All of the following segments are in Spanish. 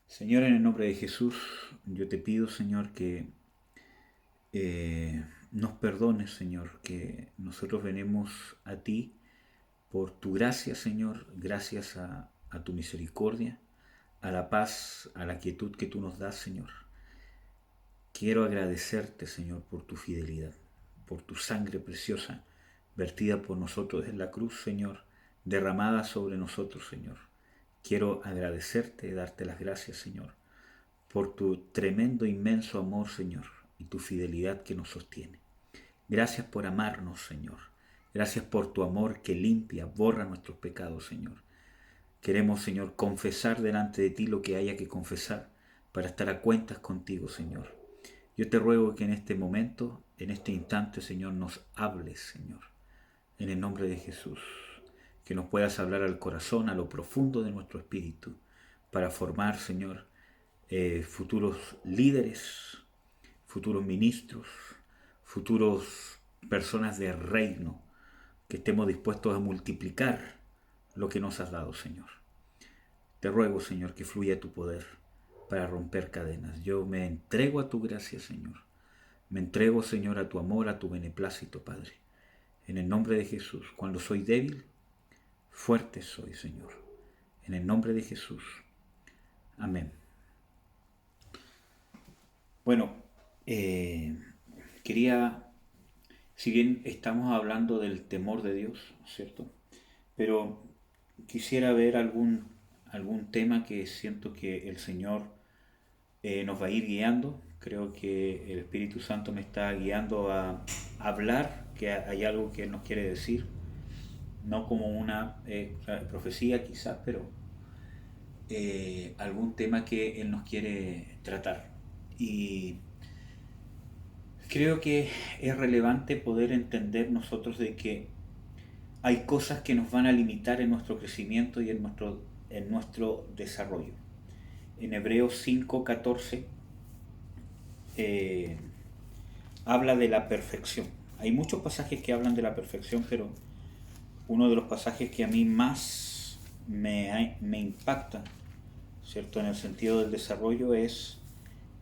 Señor, en el nombre de Jesús, yo te pido, Señor, que nos perdones, Señor, que nosotros venimos a ti por tu gracia, Señor, gracias a tu misericordia, a la paz, a la quietud que tú nos das, Señor. Quiero agradecerte, Señor, por tu fidelidad, por tu sangre preciosa, vertida por nosotros en la cruz, Señor, derramada sobre nosotros, Señor. Quiero agradecerte, darte las gracias, Señor, por tu tremendo, inmenso amor, Señor, y tu fidelidad que nos sostiene. Gracias por amarnos, Señor. Gracias por tu amor que limpia, borra nuestros pecados, Señor. Queremos, Señor, confesar delante de ti lo que haya que confesar para estar a cuentas contigo, Señor. Yo te ruego que en este momento, en este instante, Señor, nos hables, Señor, en el nombre de Jesús. Que nos puedas hablar al corazón, a lo profundo de nuestro espíritu, para formar, Señor, futuros líderes, futuros ministros, futuros personas de reino, que estemos dispuestos a multiplicar lo que nos has dado, Señor. Te ruego, Señor, que fluya tu poder para romper cadenas. Yo me entrego a tu gracia, Señor. Me entrego, Señor, a tu amor, a tu beneplácito, Padre. En el nombre de Jesús, cuando soy débil, fuerte soy, Señor. En el nombre de Jesús. Amén. Bueno, eh, quería, si bien estamos hablando del temor de Dios, ¿cierto? Pero quisiera ver algún tema que siento que el Señor nos va a ir guiando. Creo que el Espíritu Santo me está guiando a hablar, que hay algo que Él nos quiere decir, no como una profecía quizás, pero algún tema que Él nos quiere tratar. Y creo que es relevante poder entender nosotros de que hay cosas que nos van a limitar en nuestro crecimiento y en nuestro desarrollo. En Hebreos 5:14 eh, habla de la perfección. Hay muchos pasajes que hablan de la perfección, pero uno de los pasajes que a mí más me impacta, ¿cierto? En el sentido del desarrollo es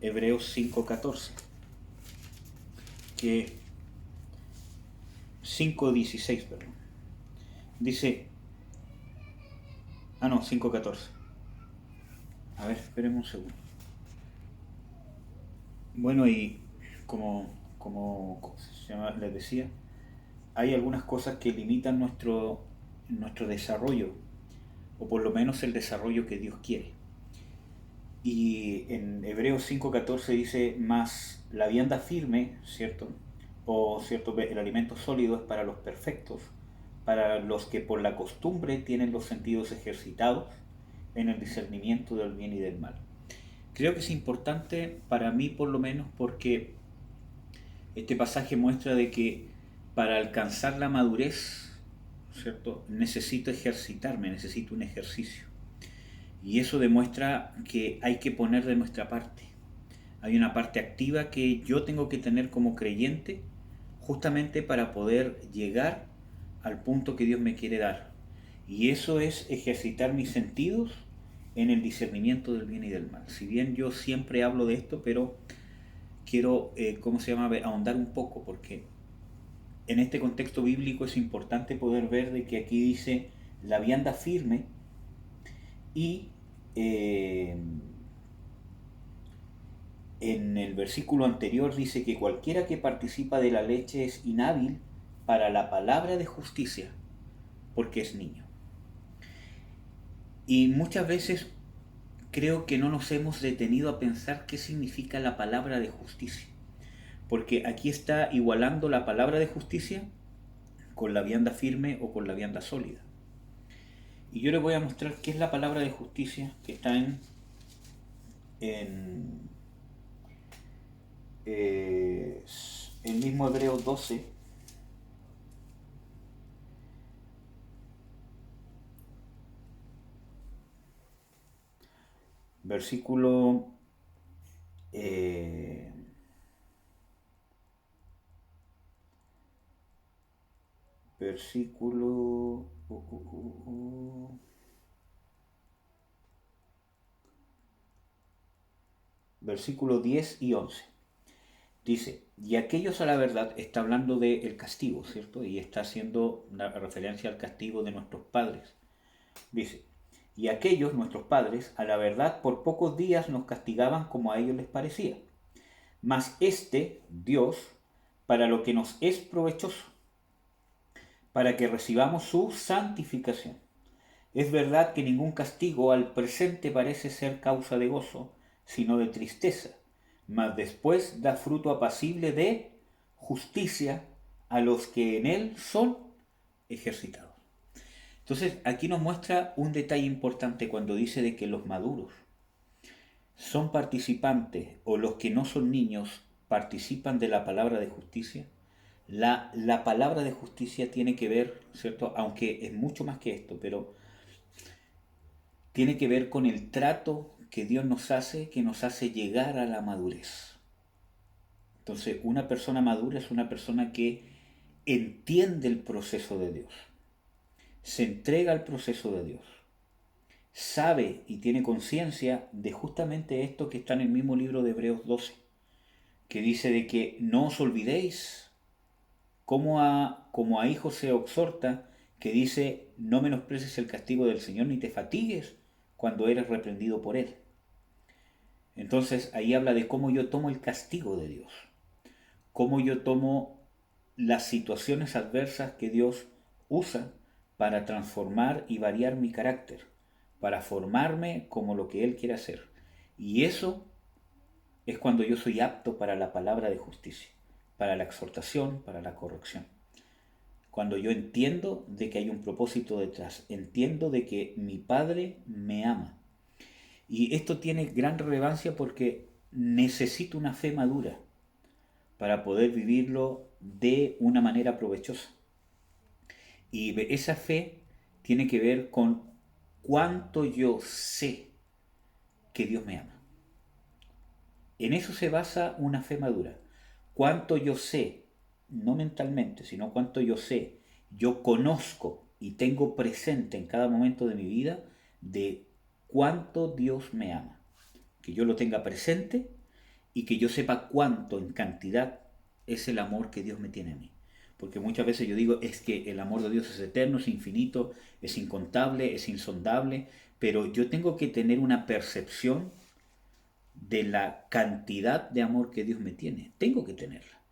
Hebreos 5:14, que 5:16, perdón. Dice, no, 5:14. A ver, esperemos un segundo. Bueno, y como les decía, hay algunas cosas que limitan nuestro desarrollo, o por lo menos el desarrollo que Dios quiere. Y en Hebreos 5:14 dice, más la vianda firme, ¿cierto? O cierto, el alimento sólido es para los perfectos, para los que por la costumbre tienen los sentidos ejercitados en el discernimiento del bien y del mal. Creo que es importante para mí por lo menos porque este pasaje muestra de que para alcanzar la madurez, ¿cierto? Necesito ejercitarme, necesito un ejercicio. Y eso demuestra que hay que poner de nuestra parte. Hay una parte activa que yo tengo que tener como creyente justamente para poder llegar al punto que Dios me quiere dar. Y eso es ejercitar mis sentidos en el discernimiento del bien y del mal. Si bien yo siempre hablo de esto, pero quiero, ¿cómo se llama?, ahondar un poco, porque en este contexto bíblico es importante poder ver de que aquí dice la vianda firme y eh, en el versículo anterior dice que cualquiera que participa de la leche es inhábil para la palabra de justicia, porque es niño. Y muchas veces creo que no nos hemos detenido a pensar qué significa la palabra de justicia, porque aquí está igualando la palabra de justicia con la vianda firme o con la vianda sólida. Y yo les voy a mostrar qué es la palabra de justicia que está en eh, el mismo Hebreo 12, versículo eh, versículo versículos 10 y 11. Dice, y aquellos a la verdad, está hablando del castigo, ¿cierto? Y está haciendo una referencia al castigo de nuestros padres. Dice, y aquellos, nuestros padres, a la verdad por pocos días nos castigaban como a ellos les parecía. Mas Dios, para lo que nos es provechoso, para que recibamos su santificación. Es verdad que ningún castigo al presente parece ser causa de gozo, sino de tristeza, mas después da fruto apacible de justicia a los que en él son ejercitados. Entonces, aquí nos muestra un detalle importante cuando dice de que los maduros son participantes o los que no son niños participan de la palabra de justicia. La palabra de justicia tiene que ver, ¿cierto? Aunque es mucho más que esto, pero tiene que ver con el trato que Dios nos hace, que nos hace llegar a la madurez. Entonces, una persona madura es una persona que entiende el proceso de Dios, se entrega al proceso de Dios, sabe y tiene conciencia de justamente esto que está en el mismo libro de Hebreos 12, que dice de que no os olvidéis, como a hijos se exhorta, que dice, no menosprecies el castigo del Señor ni te fatigues cuando eres reprendido por Él. Entonces ahí habla de cómo yo tomo el castigo de Dios, cómo yo tomo las situaciones adversas que Dios usa para transformar y variar mi carácter, para formarme como lo que Él quiere hacer. Y eso es cuando yo soy apto para la palabra de justicia, para la exhortación, para la corrección. Cuando yo entiendo de que hay un propósito detrás, entiendo de que mi Padre me ama. Y esto tiene gran relevancia porque necesito una fe madura para poder vivirlo de una manera provechosa. Y esa fe tiene que ver con cuánto yo sé que Dios me ama. En eso se basa una fe madura. Cuánto yo sé, no mentalmente, sino cuánto yo sé, yo conozco y tengo presente en cada momento de mi vida de cuánto Dios me ama. Que yo lo tenga presente y que yo sepa cuánto en cantidad es el amor que Dios me tiene a mí. Porque muchas veces yo digo, es que el amor de Dios es eterno, es infinito, es incontable, es insondable, pero yo tengo que tener una percepción de la cantidad de amor que Dios me tiene. Tengo que tenerla.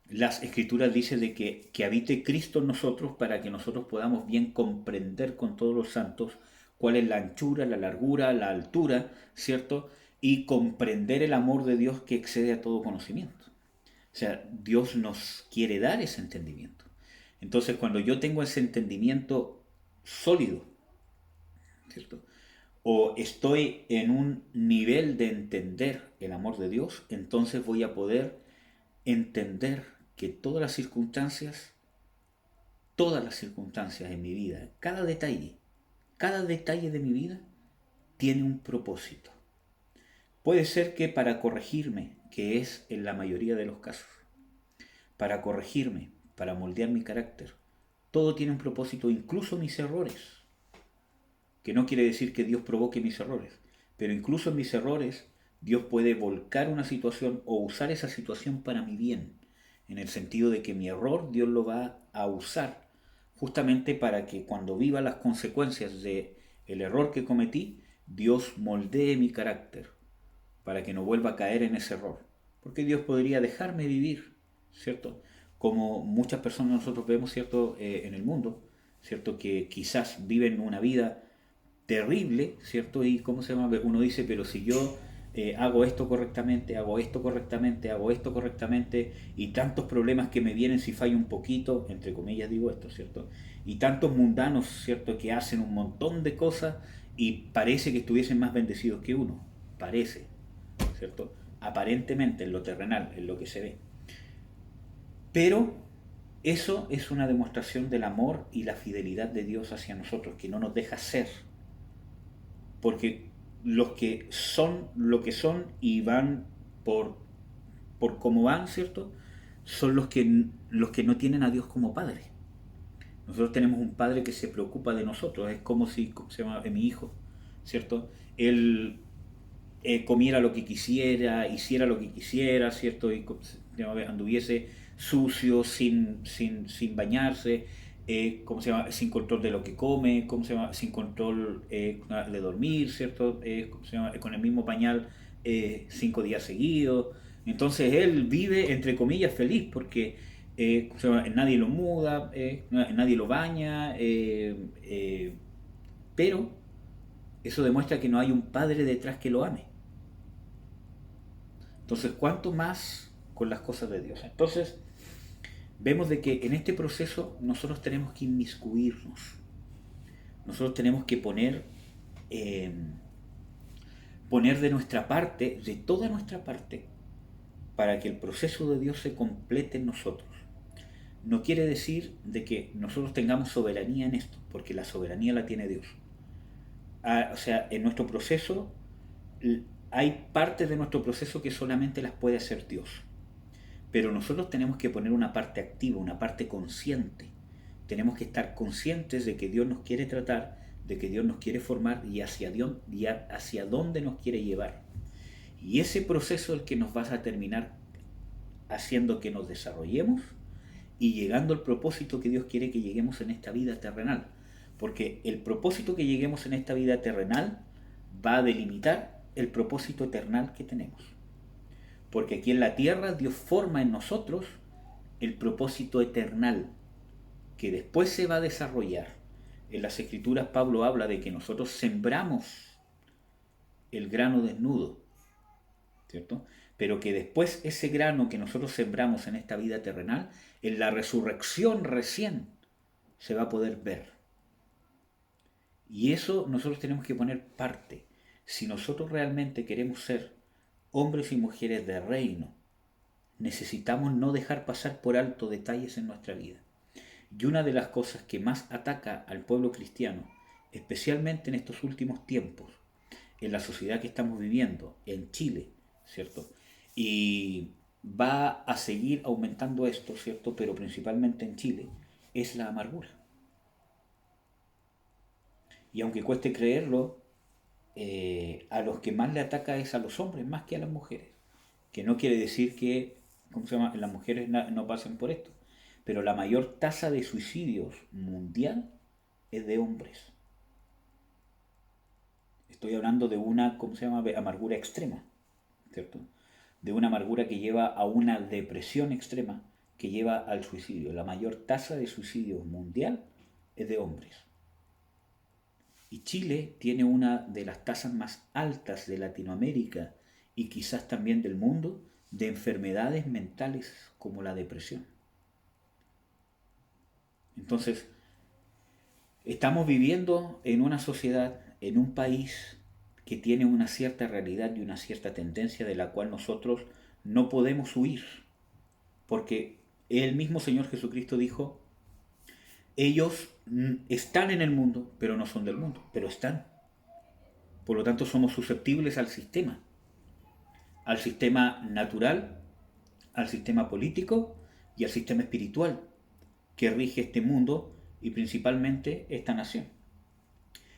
Las escrituras dicen de que habite Cristo en nosotros para que nosotros podamos bien comprender con todos los santos cuál es la anchura, la largura, la altura, ¿cierto? Y comprender el amor de Dios que excede a todo conocimiento. O sea, Dios nos quiere dar ese entendimiento. Entonces, cuando yo tengo ese entendimiento sólido, ¿cierto? O estoy en un nivel de entender el amor de Dios, entonces voy a poder entender que todas las circunstancias en mi vida, cada detalle de mi vida tiene un propósito. Puede ser que para corregirme, que es en la mayoría de los casos, para corregirme, para moldear mi carácter, todo tiene un propósito, incluso mis errores. Que no quiere decir que Dios provoque mis errores, pero incluso en mis errores Dios puede volcar una situación o usar esa situación para mi bien, en el sentido de que mi error Dios lo va a usar justamente para que cuando viva las consecuencias de el error que cometí, Dios moldee mi carácter para que no vuelva a caer en ese error. Porque Dios podría dejarme vivir, ¿cierto? Como muchas personas nosotros vemos, ¿cierto? En el mundo, ¿cierto? Que quizás viven una vida terrible, ¿cierto? Y ¿cómo se llama? Uno dice, pero si yo hago esto correctamente, hago esto correctamente, hago esto correctamente, y tantos problemas que me vienen si fallo un poquito, entre comillas digo esto, ¿cierto? Y tantos mundanos, ¿cierto? Que hacen un montón de cosas y parece que estuviesen más bendecidos que uno, parece, ¿cierto? Aparentemente en lo terrenal, en lo que se ve. Pero eso es una demostración del amor y la fidelidad de Dios hacia nosotros, que no nos deja ser. Porque los que son lo que son y van por cómo van, ¿cierto? Son los que no tienen a Dios como Padre. Nosotros tenemos un Padre que se preocupa de nosotros, es como si se llama mi hijo, ¿cierto? Él comiera lo que quisiera, hiciera lo que quisiera, ¿cierto? Y anduviese sucio, sin bañarse, ¿cómo se llama? Sin control de lo que come, ¿cómo se llama? Sin control de dormir, ¿cierto? ¿Cómo se llama? Con el mismo pañal 5 días seguidos. Entonces él vive, entre comillas, feliz porque ¿cómo se llama? Nadie lo muda, nadie lo baña, pero eso demuestra que no hay un padre detrás que lo ame. Entonces, ¿cuánto más con las cosas de Dios? Entonces, vemos de que en este proceso nosotros tenemos que inmiscuirnos. Nosotros tenemos que poner de nuestra parte, de toda nuestra parte, para que el proceso de Dios se complete en nosotros. No quiere decir de que nosotros tengamos soberanía en esto, porque la soberanía la tiene Dios. O sea, en nuestro proceso hay partes de nuestro proceso que solamente las puede hacer Dios. Pero nosotros tenemos que poner una parte activa, una parte consciente. Tenemos que estar conscientes de que Dios nos quiere tratar, de que Dios nos quiere formar y hacia dónde nos quiere llevar. Y ese proceso es el que nos va a terminar haciendo que nos desarrollemos y llegando al propósito que Dios quiere que lleguemos en esta vida terrenal. Porque el propósito que lleguemos en esta vida terrenal va a delimitar el propósito eternal que tenemos. Porque aquí en la tierra Dios forma en nosotros el propósito eternal que después se va a desarrollar. En las Escrituras Pablo habla de que nosotros sembramos el grano desnudo, ¿cierto? Pero que después ese grano que nosotros sembramos en esta vida terrenal, en la resurrección recién se va a poder ver. Y eso nosotros tenemos que poner parte. Si nosotros realmente queremos ser hombres y mujeres de reino, necesitamos no dejar pasar por alto detalles en nuestra vida. Y una de las cosas que más ataca al pueblo cristiano, especialmente en estos últimos tiempos, en la sociedad que estamos viviendo, en Chile, ¿cierto? Y va a seguir aumentando esto, ¿cierto? Pero principalmente en Chile, es la amargura. Y aunque cueste creerlo, a los que más le ataca es a los hombres más que a las mujeres. Que no quiere decir que, ¿cómo se llama?, las mujeres no pasen por esto. Pero la mayor tasa de suicidios mundial es de hombres. Estoy hablando de una, ¿cómo se llama?, amargura extrema, ¿cierto? De una amargura que lleva a una depresión extrema que lleva al suicidio. La mayor tasa de suicidio mundial es de hombres. Y Chile tiene una de las tasas más altas de Latinoamérica y quizás también del mundo de enfermedades mentales como la depresión. Entonces, estamos viviendo en una sociedad, en un país que tiene una cierta realidad y una cierta tendencia de la cual nosotros no podemos huir, porque el mismo Señor Jesucristo dijo, ellos están en el mundo, pero no son del mundo, pero están. Por lo tanto, somos susceptibles al sistema natural, al sistema político y al sistema espiritual que rige este mundo y principalmente esta nación.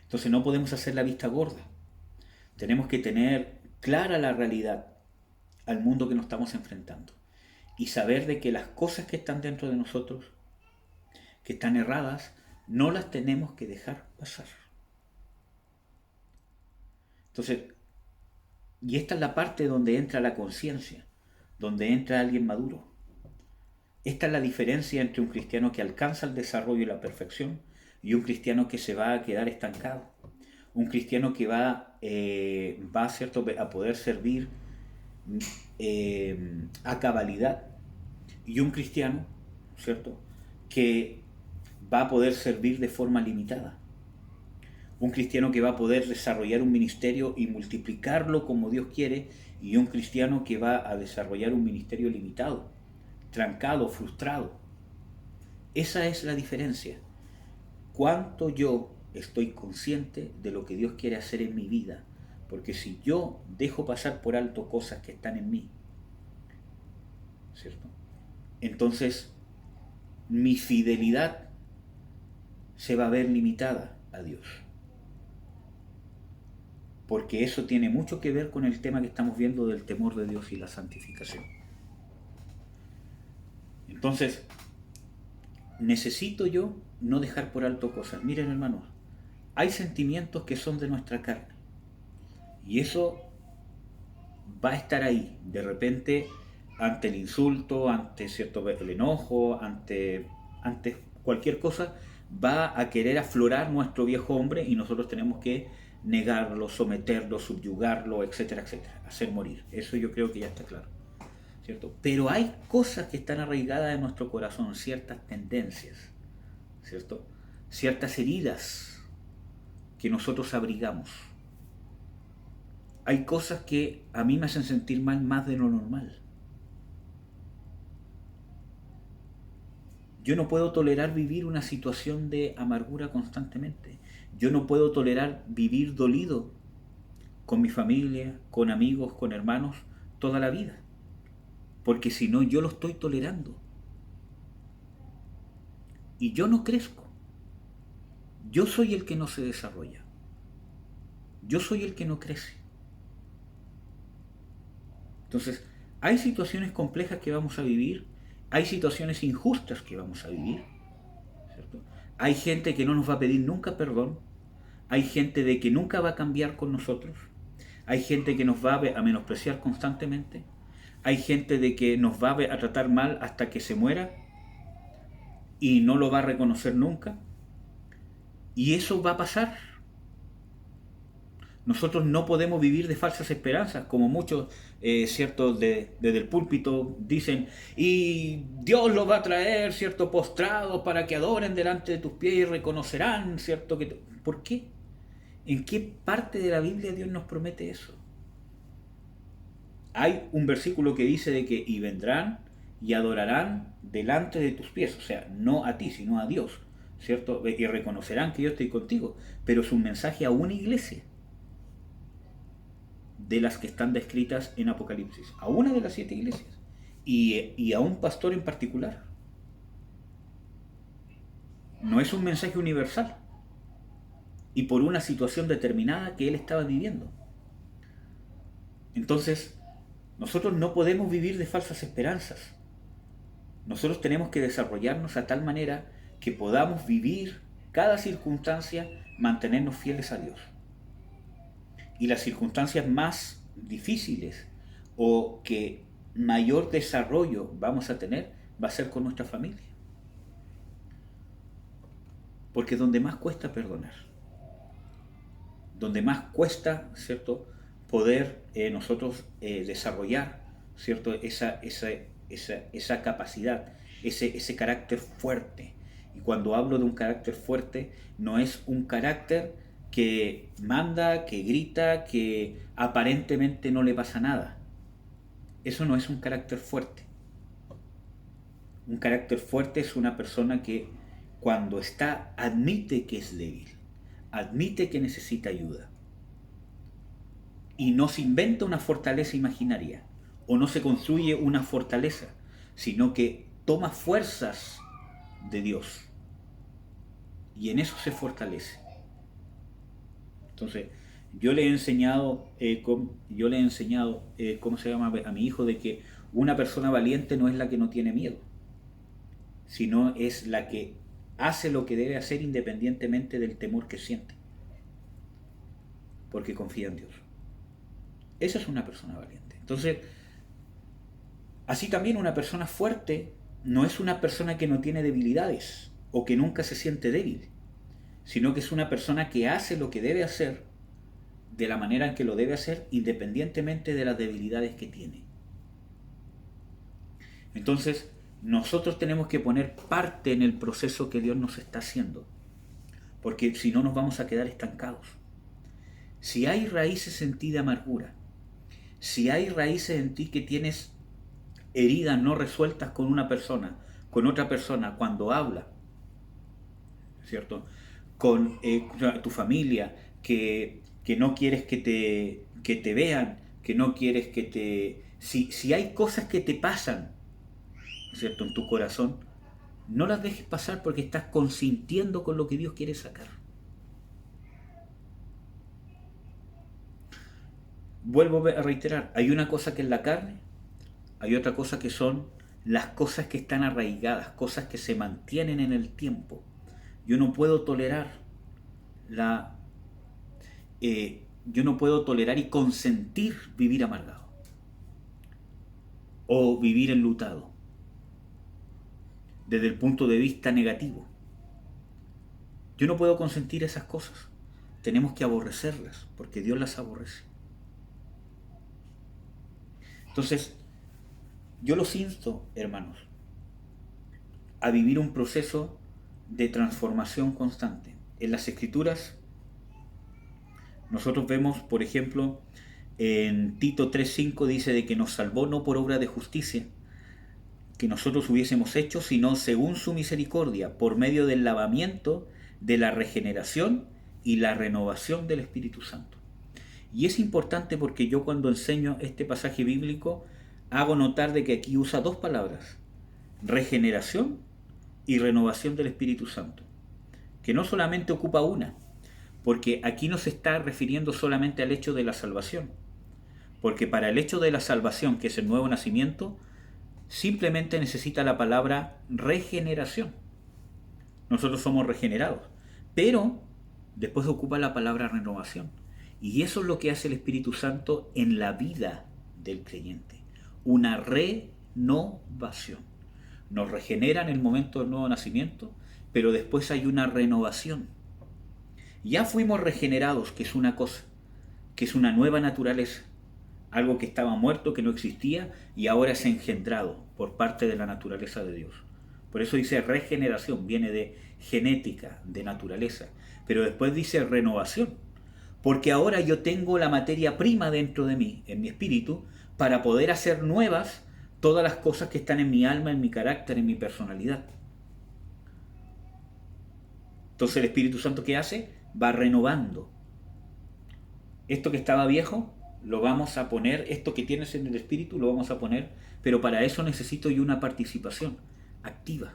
Entonces no podemos hacer la vista gorda. Tenemos que tener clara la realidad al mundo que nos estamos enfrentando y saber de que las cosas que están dentro de nosotros, que están erradas, no las tenemos que dejar pasar. Entonces, y esta es la parte donde entra la conciencia, donde entra alguien maduro. Esta es la diferencia entre un cristiano que alcanza el desarrollo y la perfección y un cristiano que se va a quedar estancado. Un cristiano que va ¿cierto?, a poder servir a cabalidad, y un cristiano, ¿cierto?, que va a poder servir de forma limitada. Un cristiano que va a poder desarrollar un ministerio y multiplicarlo como Dios quiere, y un cristiano que va a desarrollar un ministerio limitado, trancado, frustrado. Esa es la diferencia. ¿Cuánto yo estoy consciente de lo que Dios quiere hacer en mi vida? Porque si yo dejo pasar por alto cosas que están en mí, ¿cierto?, entonces mi fidelidad se va a ver limitada a Dios. porque eso tiene mucho que ver con el tema que estamos viendo del temor de Dios y la santificación. Entonces, necesito yo no dejar por alto cosas. Miren, hermanos, hay sentimientos que son de nuestra carne y eso va a estar ahí. De repente, ante el insulto, ante cierto el enojo, ante cualquier cosa, va a querer aflorar nuestro viejo hombre y nosotros tenemos que negarlo, someterlo, subyugarlo, etcétera, etcétera, hacer morir. Eso yo creo que ya está claro, ¿cierto? Pero hay cosas que están arraigadas en nuestro corazón, ciertas tendencias, ¿cierto? Ciertas heridas que nosotros abrigamos. Hay cosas que a mí me hacen sentir mal más de lo normal. Yo no puedo tolerar vivir una situación de amargura constantemente. Yo no puedo tolerar vivir dolido con mi familia, con amigos, con hermanos, toda la vida. Porque si no, yo lo estoy tolerando. Y yo no crezco. Yo soy el que no se desarrolla. Yo soy el que no crece. Entonces, hay situaciones complejas que vamos a vivir, hay situaciones injustas que vamos a vivir, ¿cierto? Hay gente que no nos va a pedir nunca perdón, hay gente de que nunca va a cambiar con nosotros, hay gente que nos va a menospreciar constantemente, hay gente de que nos va a tratar mal hasta que se muera y no lo va a reconocer nunca, y eso va a pasar. Nosotros no podemos vivir de falsas esperanzas, como muchos, cierto, desde el púlpito dicen, y Dios los va a traer, cierto, postrados para que adoren delante de tus pies y reconocerán, cierto, que... ¿Por qué? ¿En qué parte de la Biblia Dios nos promete eso? Hay un versículo que dice de que y vendrán y adorarán delante de tus pies, o sea, no a ti, sino a Dios, ¿cierto? Y reconocerán que yo estoy contigo, pero es un mensaje a una iglesia de las que están descritas en Apocalipsis, a una de las 7 iglesias y a un pastor en particular. No es un mensaje universal y por una situación determinada que él estaba viviendo. Entonces, nosotros no podemos vivir de falsas esperanzas. Nosotros tenemos que desarrollarnos a tal manera que podamos vivir cada circunstancia, mantenernos fieles a Dios. Y las circunstancias más difíciles o que mayor desarrollo vamos a tener va a ser con nuestra familia. Porque es donde más cuesta perdonar, donde más cuesta, ¿cierto?, poder nosotros desarrollar, ¿cierto?, esa capacidad, ese carácter fuerte. Y cuando hablo de un carácter fuerte, no es un carácter que manda, que grita, que aparentemente no le pasa nada. Eso no es un carácter fuerte. Un carácter fuerte es una persona que cuando está admite que es débil, admite que necesita ayuda y no se inventa una fortaleza imaginaria o no se construye una fortaleza, sino que toma fuerzas de Dios y en eso se fortalece. Entonces, yo le he enseñado, ¿cómo se llama? A mi hijo de que una persona valiente no es la que no tiene miedo, sino es la que hace lo que debe hacer independientemente del temor que siente, porque confía en Dios. Esa es una persona valiente. Entonces, así también una persona fuerte no es una persona que no tiene debilidades o que nunca se siente débil, sino que es una persona que hace lo que debe hacer de la manera en que lo debe hacer independientemente de las debilidades que tiene. Entonces, nosotros tenemos que poner parte en el proceso que Dios nos está haciendo, porque si no nos vamos a quedar estancados. Si hay raíces en ti de amargura, si hay raíces en ti que tienes heridas no resueltas con una persona, con otra persona, cuando habla, ¿cierto?, con tu familia, que no quieres que te vean, que no quieres que te... Si hay cosas que te pasan, ¿cierto?, en tu corazón, no las dejes pasar porque estás consintiendo con lo que Dios quiere sacar. vuelvo a reiterar, hay una cosa que es la carne, hay otra cosa que son las cosas que están arraigadas, cosas que se mantienen en el tiempo. Yo no puedo tolerar la, yo no puedo tolerar y consentir vivir amargado o vivir enlutado desde el punto de vista negativo. Yo no puedo consentir esas cosas. Tenemos que aborrecerlas porque Dios las aborrece. Entonces, yo los insto, hermanos, a vivir un proceso de transformación constante. En las Escrituras, nosotros vemos, por ejemplo, en Tito 3:5 dice de que nos salvó no por obra de justicia que nosotros hubiésemos hecho, sino según su misericordia, por medio del lavamiento, de la regeneración y la renovación del Espíritu Santo. Y es importante porque yo cuando enseño este pasaje bíblico hago notar de que aquí usa dos palabras, regeneración y renovación del Espíritu Santo, que no solamente ocupa una, porque aquí no se está refiriendo solamente al hecho de la salvación, porque para el hecho de la salvación, que es el nuevo nacimiento, simplemente necesita la palabra regeneración. Nosotros somos regenerados, pero después ocupa la palabra renovación. Y eso es lo que hace el Espíritu Santo en la vida del creyente, una renovación. Nos regenera en el momento del nuevo nacimiento, pero después hay una renovación. Ya fuimos regenerados, que es una cosa, que es una nueva naturaleza, algo que estaba muerto, que no existía, y ahora es engendrado por parte de la naturaleza de Dios. Por eso dice regeneración, viene de genética, de naturaleza. Pero después dice renovación, porque ahora yo tengo la materia prima dentro de mí, en mi espíritu, para poder hacer nuevas todas las cosas que están en mi alma, en mi carácter, en mi personalidad. Entonces el Espíritu Santo, ¿qué hace? Va renovando. Esto que estaba viejo, lo vamos a poner, esto que tienes en el espíritu lo vamos a poner, pero para eso necesito yo una participación activa.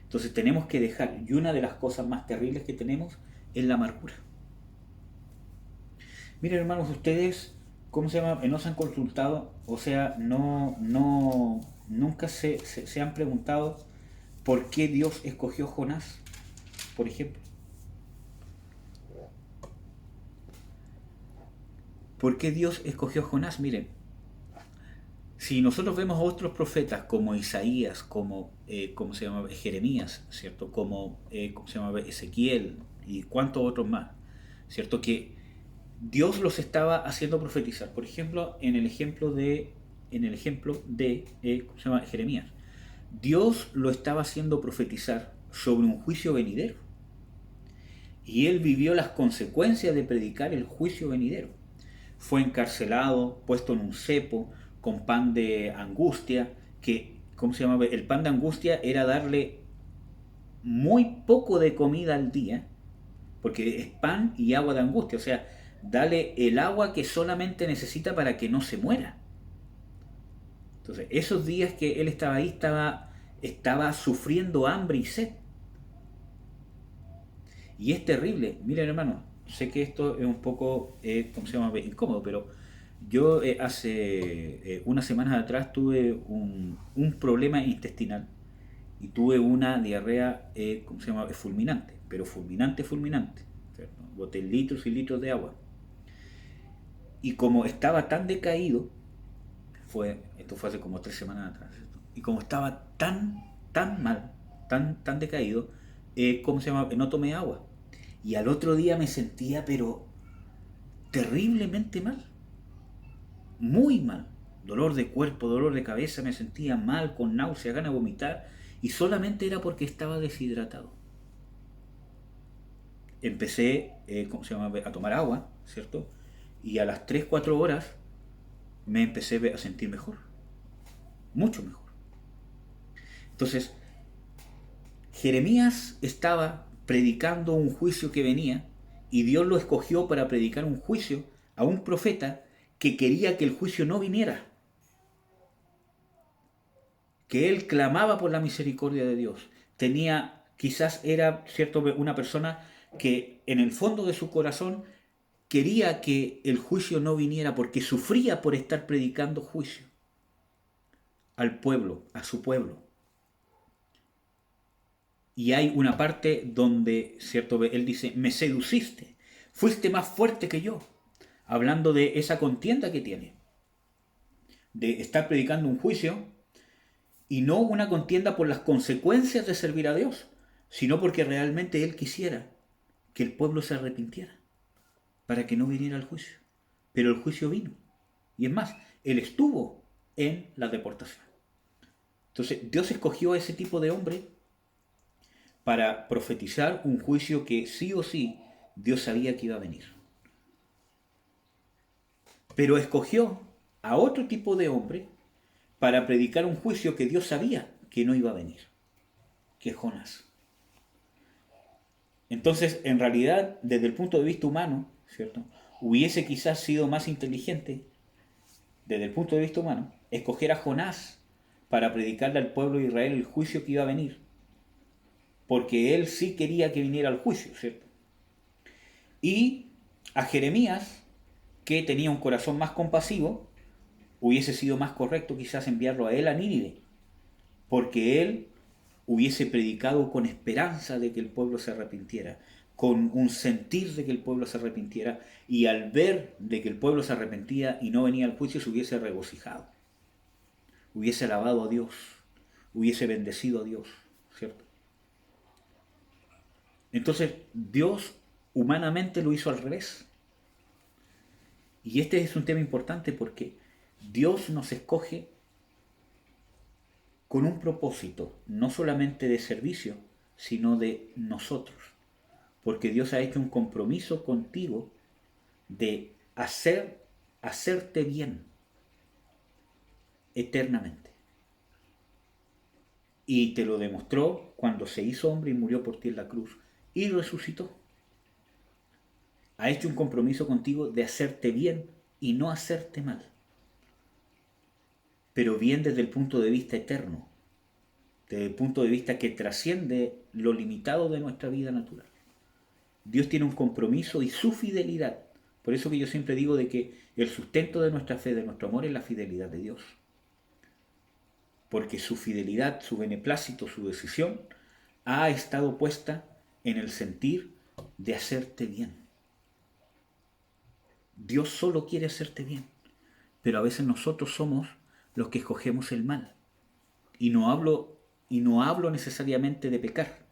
Entonces tenemos que dejar, y una de las cosas más terribles que tenemos es la amargura. Miren hermanos, ustedes, ¿cómo se llama? No se han consultado, o sea, nunca se han preguntado por qué Dios escogió a Jonás, por ejemplo. ¿Por qué Dios escogió a Jonás? Miren, si nosotros vemos a otros profetas como Isaías, como ¿cómo se llama? Jeremías, ¿cierto? Como ¿cómo se llama? Ezequiel y cuántos otros más, ¿cierto? Que Dios los estaba haciendo profetizar. Por ejemplo, en el ejemplo de ¿cómo se llama? Jeremías. Dios lo estaba haciendo profetizar sobre un juicio venidero. Y él vivió las consecuencias de predicar el juicio venidero. Fue encarcelado, puesto en un cepo, con pan de angustia, que, ¿cómo se llamaba? El pan de angustia era darle muy poco de comida al día, porque es pan y agua de angustia, o sea, dale el agua que solamente necesita para que no se muera. Entonces, esos días que él estaba ahí, estaba sufriendo hambre y sed. Y es terrible. Miren, hermano, sé que esto es un poco, ¿cómo se llama? Incómodo, pero yo hace unas semanas atrás tuve un problema intestinal y tuve una diarrea, ¿cómo se llama? Fulminante, pero fulminante, fulminante. ¿Cierto? Boté litros y litros de agua. Y como estaba tan decaído, esto fue hace como 3 semanas atrás, ¿cierto? Y como estaba tan mal, tan decaído, ¿cómo se llama? No tomé agua. Y al otro día me sentía, pero terriblemente mal, muy mal. Dolor de cuerpo, dolor de cabeza, me sentía mal, con náusea, ganas de vomitar, y solamente era porque estaba deshidratado. Empecé, ¿cómo se llama? A tomar agua, ¿cierto? Y a las 3 4 horas me empecé a sentir mejor, mucho mejor. Entonces, Jeremías estaba predicando un juicio que venía y Dios lo escogió para predicar un juicio a un profeta que quería que el juicio no viniera, que él clamaba por la misericordia de Dios. Quizás era, cierto, una persona que en el fondo de su corazón quería que el juicio no viniera porque sufría por estar predicando juicio al pueblo, a su pueblo. Y hay una parte donde, cierto, él dice, me seduciste, fuiste más fuerte que yo, hablando de esa contienda que tiene, de estar predicando un juicio y no una contienda por las consecuencias de servir a Dios, sino porque realmente él quisiera que el pueblo se arrepintiera, para que no viniera el juicio. Pero el juicio vino. Y es más, él estuvo en la deportación. Entonces, Dios escogió a ese tipo de hombre para profetizar un juicio que sí o sí Dios sabía que iba a venir. Pero escogió a otro tipo de hombre para predicar un juicio que Dios sabía que no iba a venir, que es Jonás. Entonces, en realidad, desde el punto de vista humano, ¿cierto? Hubiese quizás sido más inteligente, desde el punto de vista humano, escoger a Jonás para predicarle al pueblo de Israel el juicio que iba a venir, porque él sí quería que viniera el juicio, ¿cierto? Y a Jeremías, que tenía un corazón más compasivo, hubiese sido más correcto quizás enviarlo a él a Nínive, porque él hubiese predicado con esperanza de que el pueblo se arrepintiera, con un sentir de que el pueblo se arrepintiera, y al ver de que el pueblo se arrepentía y no venía al juicio, se hubiese regocijado, hubiese alabado a Dios, hubiese bendecido a Dios, ¿cierto? Entonces Dios humanamente lo hizo al revés. Y este es un tema importante porque Dios nos escoge con un propósito, no solamente de servicio, sino de nosotros. Porque Dios ha hecho un compromiso contigo de hacerte bien eternamente. Y te lo demostró cuando se hizo hombre y murió por ti en la cruz y resucitó. Ha hecho un compromiso contigo de hacerte bien y no hacerte mal. Pero bien desde el punto de vista eterno, desde el punto de vista que trasciende lo limitado de nuestra vida natural. Dios tiene un compromiso y su fidelidad. Por eso que yo siempre digo de que el sustento de nuestra fe, de nuestro amor, es la fidelidad de Dios. Porque su fidelidad, su beneplácito, su decisión ha estado puesta en el sentir de hacerte bien. Dios solo quiere hacerte bien, pero a veces nosotros somos los que escogemos el mal. Y no hablo necesariamente de pecar,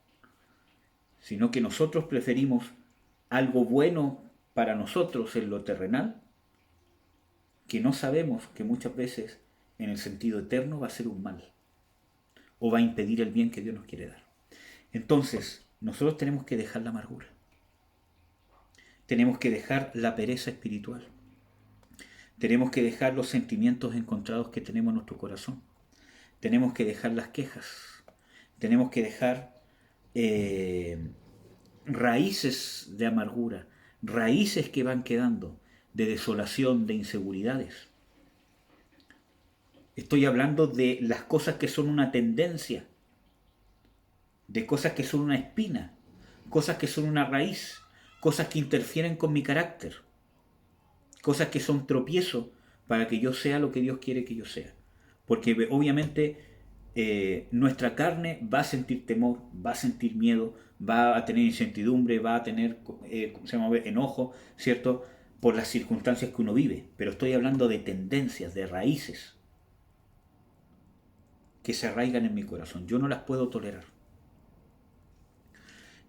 sino que nosotros preferimos algo bueno para nosotros en lo terrenal, que no sabemos que muchas veces en el sentido eterno va a ser un mal, o va a impedir el bien que Dios nos quiere dar. Entonces, nosotros tenemos que dejar la amargura, tenemos que dejar la pereza espiritual, tenemos que dejar los sentimientos encontrados que tenemos en nuestro corazón, tenemos que dejar las quejas, tenemos que dejar raíces de amargura, raíces que van quedando de desolación, de inseguridades. Estoy hablando de las cosas que son una tendencia, de cosas que son una espina, cosas que son una raíz, cosas que interfieren con mi carácter, cosas que son tropiezo para que yo sea lo que Dios quiere que yo sea. Porque obviamente nuestra carne va a sentir temor, va a sentir miedo, va a tener incertidumbre, va a tener enojo, ¿cierto? Por las circunstancias que uno vive. Pero estoy hablando de tendencias, de raíces que se arraigan en mi corazón. Yo no las puedo tolerar.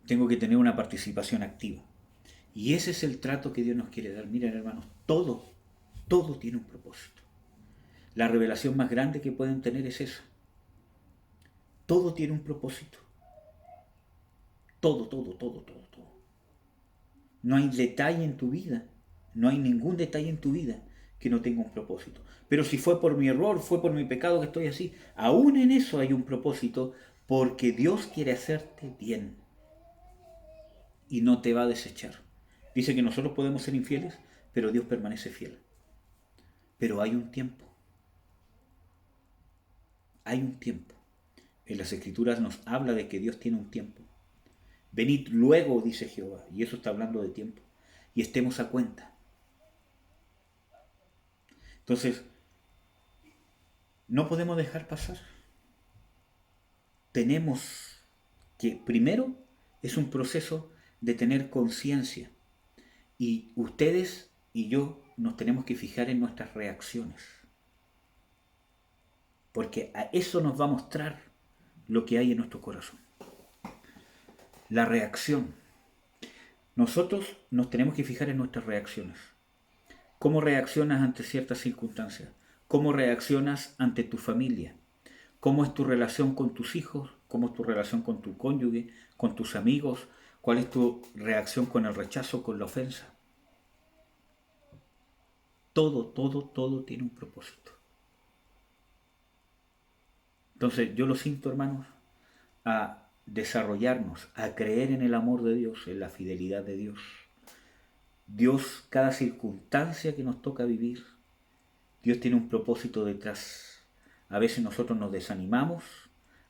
Tengo que tener una participación activa. Y ese es el trato que Dios nos quiere dar. Miren, hermanos, todo tiene un propósito. La revelación más grande que pueden tener es esa. Todo tiene un propósito. Todo. No hay detalle en tu vida, no hay ningún detalle en tu vida que no tenga un propósito. Pero si fue por mi error, fue por mi pecado que estoy así, aún en eso hay un propósito porque Dios quiere hacerte bien y no te va a desechar. Dice que nosotros podemos ser infieles, pero Dios permanece fiel. Pero hay un tiempo. Hay un tiempo. En las Escrituras nos habla de que Dios tiene un tiempo. Venid luego, dice Jehová, y eso está hablando de tiempo. y estemos a cuenta. Entonces, no podemos dejar pasar. Tenemos que, primero, es un proceso de tener conciencia. Y ustedes y yo nos tenemos que fijar en nuestras reacciones. Porque a eso nos va a mostrar lo que hay en nuestro corazón. La reacción. Nosotros nos tenemos que fijar en nuestras reacciones. ¿Cómo reaccionas ante ciertas circunstancias? ¿Cómo reaccionas ante tu familia? ¿Cómo es tu relación con tus hijos? ¿Cómo es tu relación con tu cónyuge? ¿Con tus amigos? ¿Cuál es tu reacción con el rechazo, con la ofensa? Todo tiene un propósito. Entonces yo los invito, hermanos, a desarrollarnos, a creer en el amor de Dios, en la fidelidad de Dios. Dios, cada circunstancia que nos toca vivir, Dios tiene un propósito detrás. A veces nosotros nos desanimamos,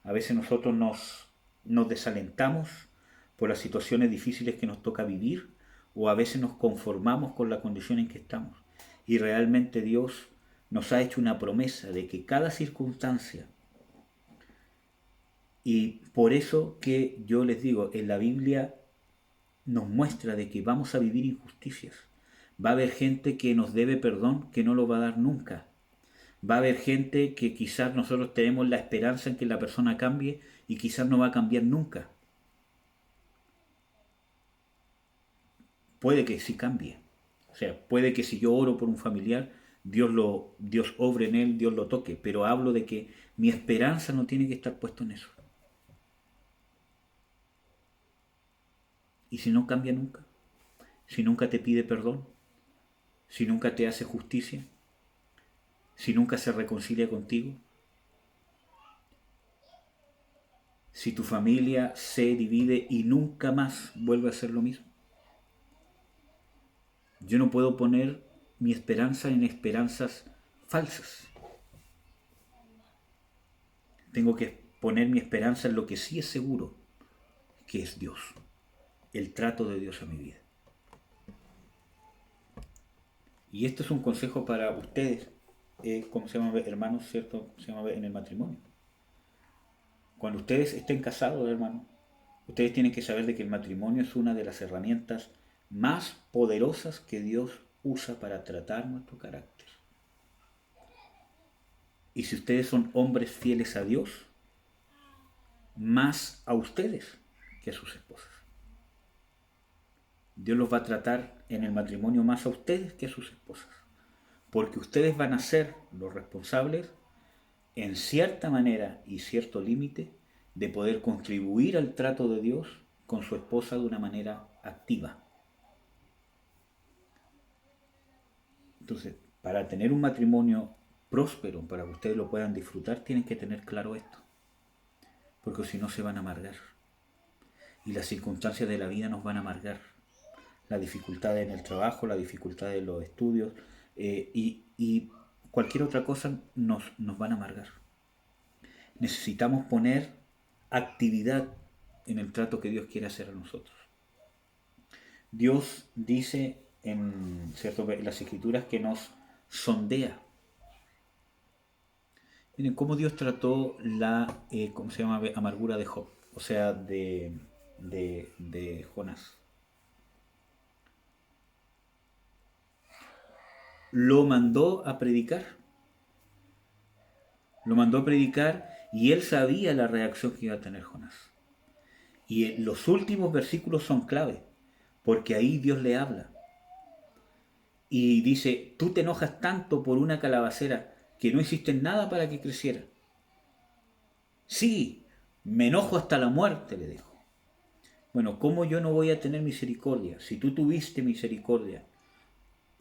a veces nosotros nos desalentamos por las situaciones difíciles que nos toca vivir, o a veces nos conformamos con la condición en que estamos. Y realmente Dios nos ha hecho una promesa de que cada circunstancia, y por eso que yo les digo, en la Biblia nos muestra de que vamos a vivir injusticias. Va a haber gente que nos debe perdón que no lo va a dar nunca. Va a haber gente que quizás nosotros tenemos la esperanza en que la persona cambie y quizás no va a cambiar nunca. Puede que sí cambie. O sea, puede que si yo oro por un familiar, Dios obre en él, Dios lo toque. Pero hablo de que mi esperanza no tiene que estar puesto en eso. ¿Y si no cambia nunca? ¿Si nunca te pide perdón? ¿Si nunca te hace justicia? ¿Si nunca se reconcilia contigo? ¿Si tu familia se divide y nunca más vuelve a ser lo mismo? Yo no puedo poner mi esperanza en esperanzas falsas. Tengo que poner mi esperanza en lo que sí es seguro, que es Dios, el trato de Dios a mi vida. Y esto es un consejo para ustedes, ¿cómo se llama, hermanos? ¿Cierto? Se llama en el matrimonio. Cuando ustedes estén casados, hermanos, ustedes tienen que saber de que el matrimonio es una de las herramientas más poderosas que Dios usa para tratar nuestro carácter. Y si ustedes son hombres fieles a Dios, más a ustedes que a sus esposas. Dios los va a tratar en el matrimonio más a ustedes que a sus esposas. Porque ustedes van a ser los responsables, en cierta manera y cierto límite, de poder contribuir al trato de Dios con su esposa de una manera activa. Entonces, para tener un matrimonio próspero, para que ustedes lo puedan disfrutar, tienen que tener claro esto. Porque si no se van a amargar. Y las circunstancias de la vida nos van a amargar. La dificultad en el trabajo, la dificultad en los estudios y cualquier otra cosa nos van a amargar. Necesitamos poner actividad en el trato que Dios quiere hacer a nosotros. Dios dice en las Escrituras que nos sondea. Miren cómo Dios trató la ¿cómo se llama? Amargura de Job, o sea, de Jonás. Lo mandó a predicar. Lo mandó a predicar y él sabía la reacción que iba a tener Jonás. Y los últimos versículos son clave, porque ahí Dios le habla. Y dice, tú te enojas tanto por una calabacera que no hiciste nada para que creciera. Sí, me enojo hasta la muerte, le dijo. Bueno, ¿cómo yo no voy a tener misericordia? Si tú tuviste misericordia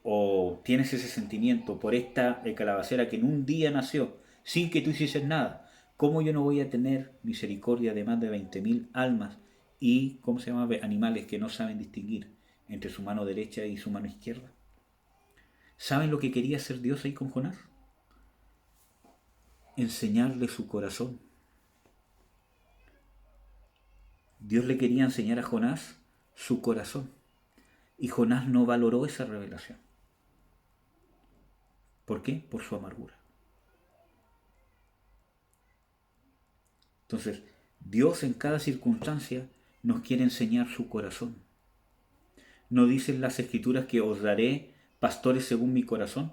o tienes ese sentimiento por esta calabacera que en un día nació sin que tú hicieses nada, ¿cómo yo no voy a tener misericordia de más de 20.000 almas y, ¿cómo se llama?, animales que no saben distinguir entre su mano derecha y su mano izquierda? ¿Saben lo que quería hacer Dios ahí con Jonás? Enseñarle su corazón. Dios le quería enseñar a Jonás su corazón. Y Jonás no valoró esa revelación. ¿Por qué? Por su amargura. Entonces, Dios en cada circunstancia nos quiere enseñar su corazón. ¿No dicen las escrituras que os daré pastores según mi corazón?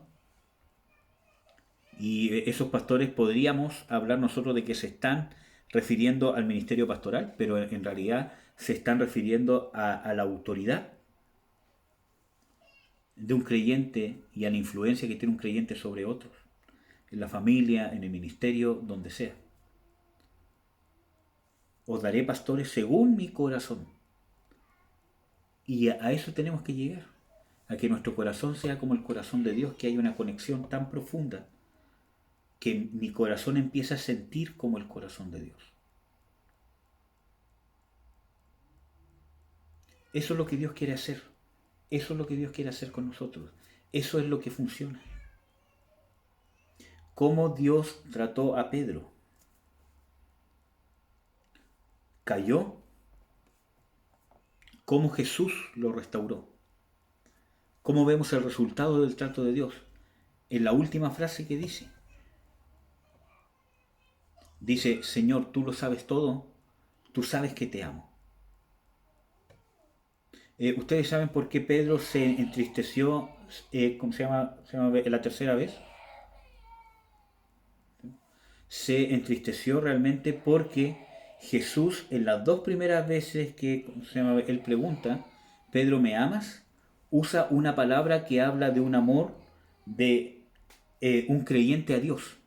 Y esos pastores podríamos hablar nosotros de que se están refiriendo al ministerio pastoral, pero en realidad se están refiriendo a la autoridad de un creyente y a la influencia que tiene un creyente sobre otros, en la familia, en el ministerio, donde sea. Os daré pastores según mi corazón. Y a eso tenemos que llegar, a que nuestro corazón sea como el corazón de Dios, que haya una conexión tan profunda que mi corazón empiece a sentir como el corazón de Dios. Eso es lo que Dios quiere hacer. Eso es lo que Dios quiere hacer con nosotros. Eso es lo que funciona. ¿Cómo Dios trató a Pedro? Cayó. ¿Cómo Jesús lo restauró? ¿Cómo vemos el resultado del trato de Dios? En la última frase que dice. Dice, Señor, tú lo sabes todo, tú sabes que te amo. ¿Ustedes saben por qué Pedro se entristeció, ¿cómo se llama la tercera vez? Se entristeció realmente porque Jesús en las dos primeras veces que ¿cómo se llama? Él pregunta, Pedro, ¿me amas? Usa una palabra que habla de un amor de un creyente a Dios.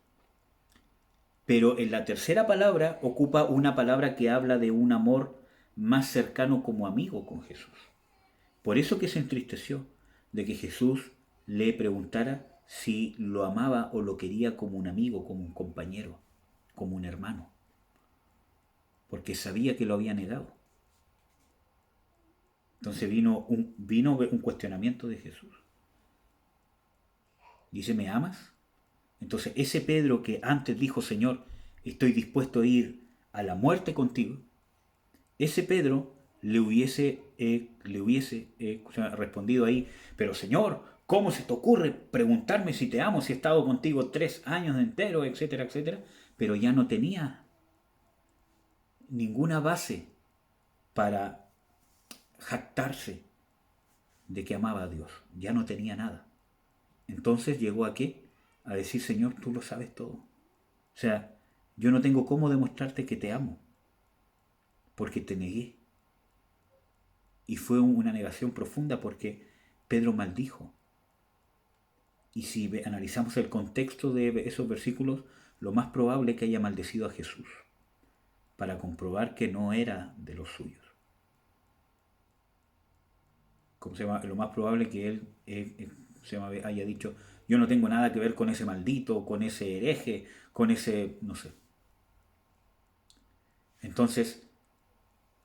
Pero en la tercera palabra ocupa una palabra que habla de un amor más cercano como amigo con Jesús. Por eso que se entristeció de que Jesús le preguntara si lo amaba o lo quería como un amigo, como un compañero, como un hermano, porque sabía que lo había negado. Entonces vino un cuestionamiento de Jesús. Dice, ¿me amas? Entonces ese Pedro que antes dijo, Señor, estoy dispuesto a ir a la muerte contigo, ese Pedro le hubiese respondido ahí, pero Señor, ¿cómo se te ocurre preguntarme si te amo, si he estado contigo 3 años enteros, etcétera, etcétera? Pero ya no tenía ninguna base para jactarse de que amaba a Dios. Ya no tenía nada. Entonces llegó a qué? A decir, Señor, tú lo sabes todo. O sea, yo no tengo cómo demostrarte que te amo, porque te negué. Y fue una negación profunda porque Pedro maldijo. Y si analizamos el contexto de esos versículos, lo más probable es que haya maldecido a Jesús, para comprobar que no era de los suyos. ¿Cómo se llama? Lo más probable es que él haya dicho, yo no tengo nada que ver con ese maldito, con ese hereje, con ese, no sé. Entonces,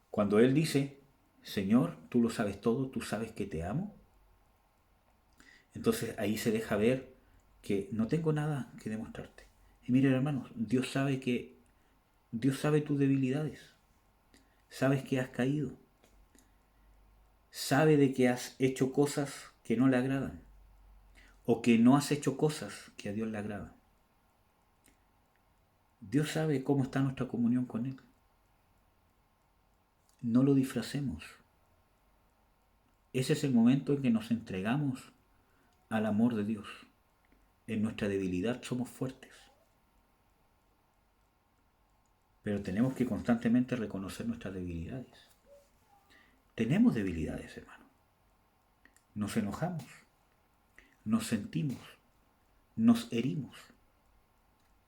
cuando él dice, Señor, tú lo sabes todo, tú sabes que te amo, entonces ahí se deja ver que no tengo nada que demostrarte. Y miren hermanos, Dios sabe tus debilidades, sabes que has caído, sabe de que has hecho cosas que no le agradan o que no has hecho cosas que a Dios le agradan. Dios sabe cómo está nuestra comunión con Él. No lo disfracemos. Ese es el momento en que nos entregamos al amor de Dios. En nuestra debilidad somos fuertes. Pero tenemos que constantemente reconocer nuestras debilidades. Tenemos debilidades, hermano. Nos enojamos, nos sentimos, nos herimos.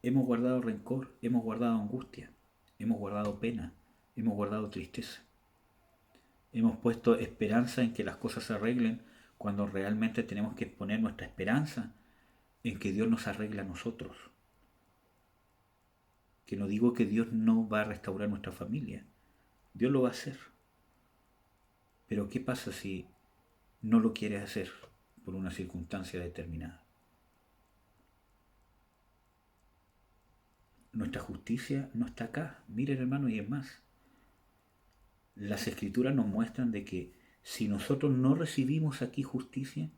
Hemos guardado rencor, hemos guardado angustia, hemos guardado pena, hemos guardado tristeza. Hemos puesto esperanza en que las cosas se arreglen cuando realmente tenemos que poner nuestra esperanza en que Dios nos arregle a nosotros. Que no digo que Dios no va a restaurar nuestra familia. Dios lo va a hacer. Pero ¿qué pasa si no lo quiere hacer por una circunstancia determinada? Nuestra justicia no está acá. Miren hermano, y es más. Las escrituras nos muestran de que si nosotros no recibimos aquí justicia,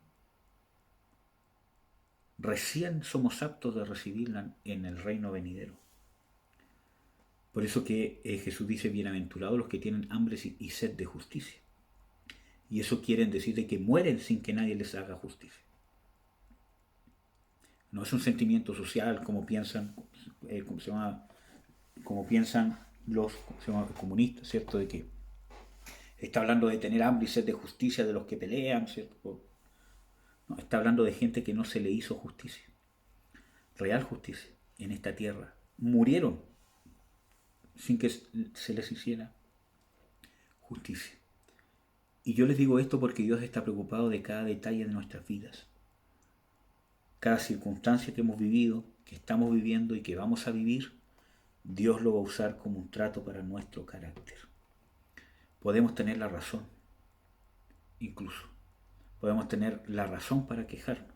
recién somos aptos de recibirla en el reino venidero. Por eso que Jesús dice, bienaventurados los que tienen hambre y sed de justicia. Y eso quieren decir de que mueren sin que nadie les haga justicia. No es un sentimiento social como piensan, como piensan los comunistas, ¿cierto? De que está hablando de tener hambre y sed de justicia de los que pelean, ¿cierto? No, está hablando de gente que no se le hizo justicia, real justicia, en esta tierra. Murieron sin que se les hiciera justicia. Y yo les digo esto porque Dios está preocupado de cada detalle de nuestras vidas. Cada circunstancia que hemos vivido, que estamos viviendo y que vamos a vivir, Dios lo va a usar como un trato para nuestro carácter. Podemos tener la razón, incluso. Podemos tener la razón para quejarnos.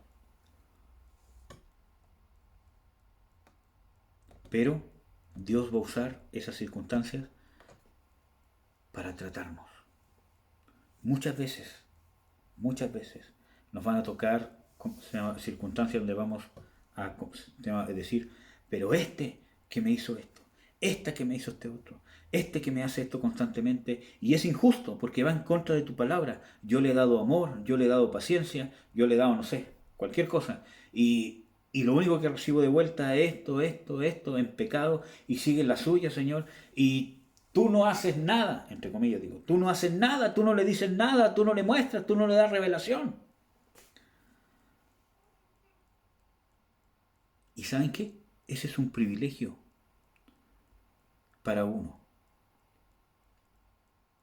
Pero Dios va a usar esas circunstancias para tratarnos. Muchas veces nos van a tocar circunstancias donde vamos a decir, pero este que me hizo esto, esta que me hizo este otro, este que me hace esto constantemente, y es injusto porque va en contra de tu palabra. Yo le he dado amor, yo le he dado paciencia, yo le he dado, no sé, cualquier cosa, y lo único que recibo de vuelta es esto, en pecado, y sigue la suya, Señor, y tú no haces nada, entre comillas digo, tú no haces nada, tú no le dices nada, tú no le muestras, tú no le das revelación. ¿Y saben qué? Ese es un privilegio para uno.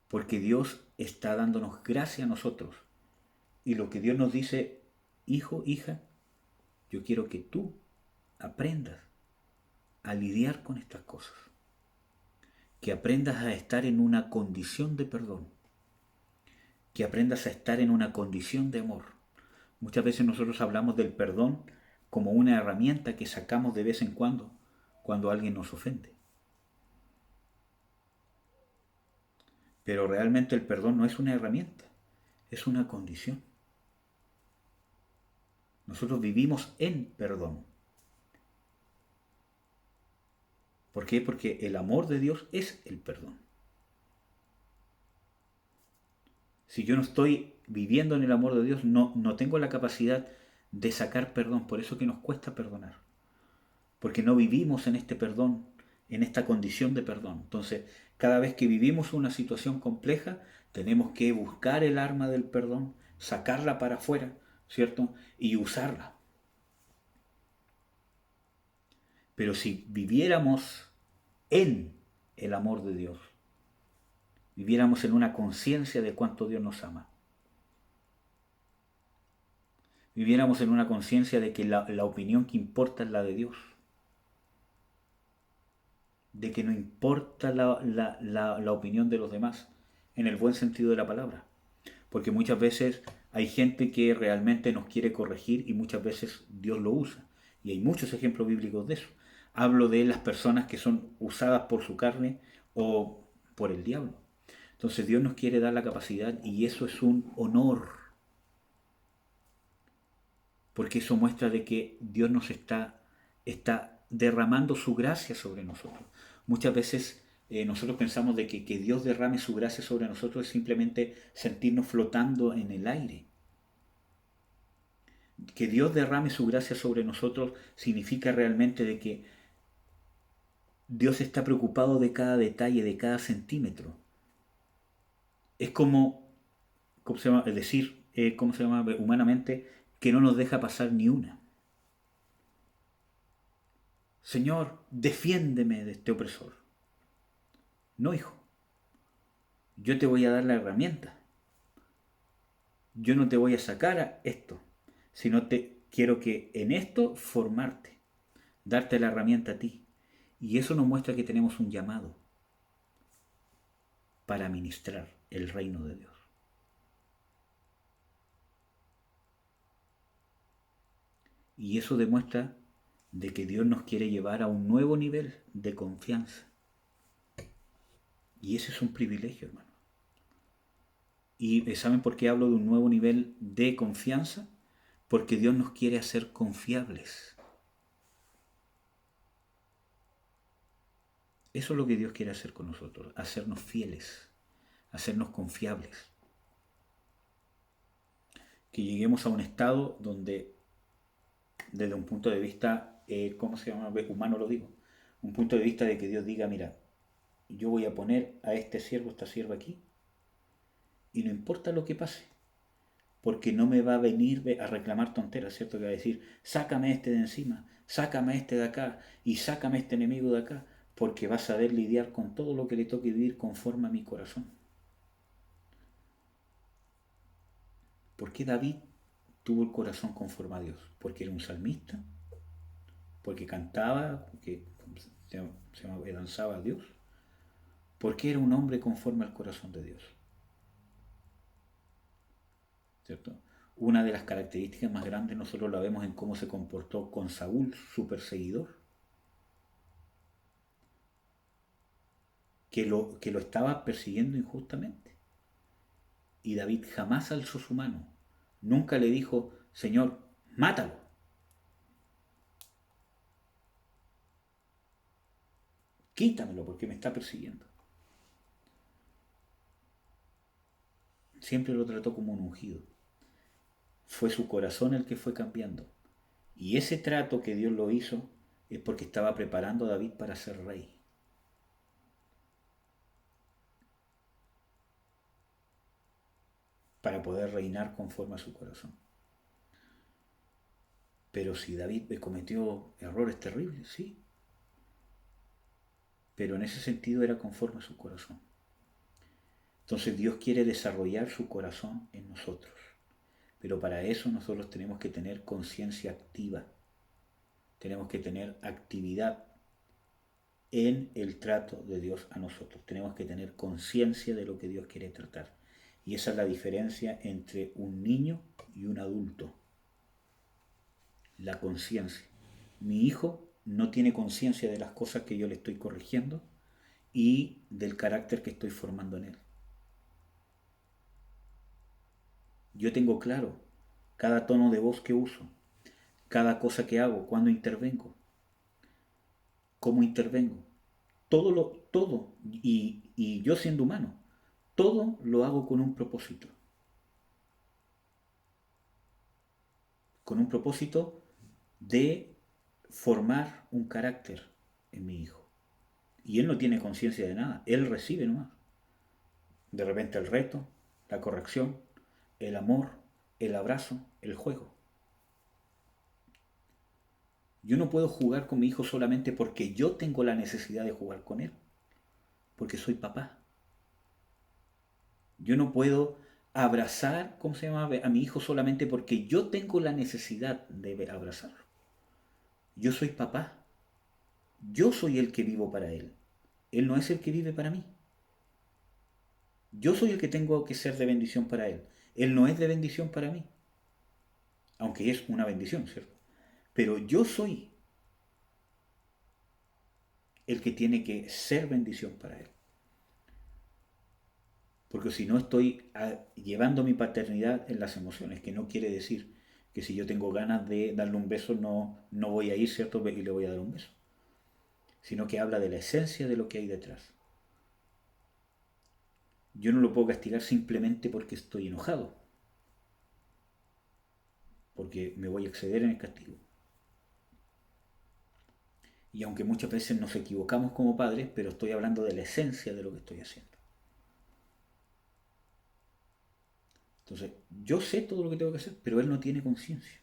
Porque Dios está dándonos gracia a nosotros. Y lo que Dios nos dice, hijo, hija, yo quiero que tú aprendas a lidiar con estas cosas. Que aprendas a estar en una condición de perdón. Que aprendas a estar en una condición de amor. Muchas veces nosotros hablamos del perdón como una herramienta que sacamos de vez en cuando alguien nos ofende. Pero realmente el perdón no es una herramienta, es una condición. Nosotros vivimos en perdón. ¿Por qué? Porque el amor de Dios es el perdón. Si yo no estoy viviendo en el amor de Dios, no tengo la capacidad de sacar perdón. Por eso que nos cuesta perdonar. Porque no vivimos en este perdón, en esta condición de perdón. Entonces, cada vez que vivimos una situación compleja, tenemos que buscar el arma del perdón, sacarla para afuera, ¿cierto? Y usarla. Pero si viviéramos en el amor de Dios, viviéramos en una conciencia de cuánto Dios nos ama, viviéramos en una conciencia de que la opinión que importa es la de Dios, de que no importa la opinión de los demás, en el buen sentido de la palabra. Porque muchas veces hay gente que realmente nos quiere corregir y muchas veces Dios lo usa. Y hay muchos ejemplos bíblicos de eso. Hablo de las personas que son usadas por su carne o por el diablo. Entonces Dios nos quiere dar la capacidad y eso es un honor. Porque eso muestra de que Dios nos está derramando su gracia sobre nosotros. Muchas veces nosotros pensamos de que Dios derrame su gracia sobre nosotros es simplemente sentirnos flotando en el aire. Que Dios derrame su gracia sobre nosotros significa realmente de que Dios está preocupado de cada detalle, de cada centímetro. Es como ¿cómo se llama? Es decir, ¿cómo se llama? Humanamente, que no nos deja pasar ni una. Señor, defiéndeme de este opresor. No, hijo. Yo te voy a dar la herramienta. Yo no te voy a sacar a esto, sino te quiero que en esto formarte, darte la herramienta a ti. Y eso nos muestra que tenemos un llamado para ministrar el reino de Dios. Y eso demuestra de que Dios nos quiere llevar a un nuevo nivel de confianza. Y ese es un privilegio, hermano. ¿Y saben por qué hablo de un nuevo nivel de confianza? Porque Dios nos quiere hacer confiables. Eso es lo que Dios quiere hacer con nosotros, hacernos fieles, hacernos confiables. Que lleguemos a un estado donde, desde un punto de vista, ¿cómo se llama? Humano lo digo. Un punto de vista de que Dios diga, mira, yo voy a poner a este siervo, esta sierva aquí, y no importa lo que pase, porque no me va a venir a reclamar tonteras, ¿cierto? Que va a decir, sácame este de encima, sácame este de acá, y sácame este enemigo de acá, porque va a saber lidiar con todo lo que le toque vivir conforme a mi corazón. ¿Por qué David tuvo el corazón conforme a Dios? Porque era un salmista, porque cantaba, porque se danzaba a Dios, porque era un hombre conforme al corazón de Dios, ¿cierto? Una de las características más grandes nosotros la vemos en cómo se comportó con Saúl, su perseguidor, que lo estaba persiguiendo injustamente. Y David jamás alzó su mano, nunca le dijo, Señor, mátalo. Quítamelo porque me está persiguiendo. Siempre lo trató como un ungido. Fue su corazón el que fue cambiando. Y ese trato que Dios lo hizo es porque estaba preparando a David para ser rey. Para poder reinar conforme a su corazón. Pero si David cometió errores terribles, sí. Pero en ese sentido era conforme a su corazón. Entonces Dios quiere desarrollar su corazón en nosotros. Pero para eso nosotros tenemos que tener conciencia activa. Tenemos que tener actividad en el trato de Dios a nosotros. Tenemos que tener conciencia de lo que Dios quiere tratar. Y esa es la diferencia entre un niño y un adulto. La conciencia. Mi hijo no tiene conciencia de las cosas que yo le estoy corrigiendo y del carácter que estoy formando en él. Yo tengo claro cada tono de voz que uso, cada cosa que hago, cuándo intervengo, cómo intervengo. Todo, y yo siendo humano, todo lo hago con un propósito de formar un carácter en mi hijo. Y él no tiene conciencia de nada, él recibe nomás. De repente el reto, la corrección, el amor, el abrazo, el juego. Yo no puedo jugar con mi hijo solamente porque yo tengo la necesidad de jugar con él, porque soy papá. Yo no puedo abrazar, ¿cómo se llama?, a mi hijo solamente porque yo tengo la necesidad de abrazarlo. Yo soy papá. Yo soy el que vivo para él. Él no es el que vive para mí. Yo soy el que tengo que ser de bendición para él. Él no es de bendición para mí. Aunque es una bendición, ¿cierto? Pero yo soy el que tiene que ser bendición para él. Porque si no estoy llevando mi paternidad en las emociones, que no quiere decir que si yo tengo ganas de darle un beso no voy a ir, ¿cierto? Y le voy a dar un beso. Sino que habla de la esencia de lo que hay detrás. Yo no lo puedo castigar simplemente porque estoy enojado. Porque me voy a exceder en el castigo. Y aunque muchas veces nos equivocamos como padres, pero estoy hablando de la esencia de lo que estoy haciendo. Entonces, yo sé todo lo que tengo que hacer, pero él no tiene conciencia.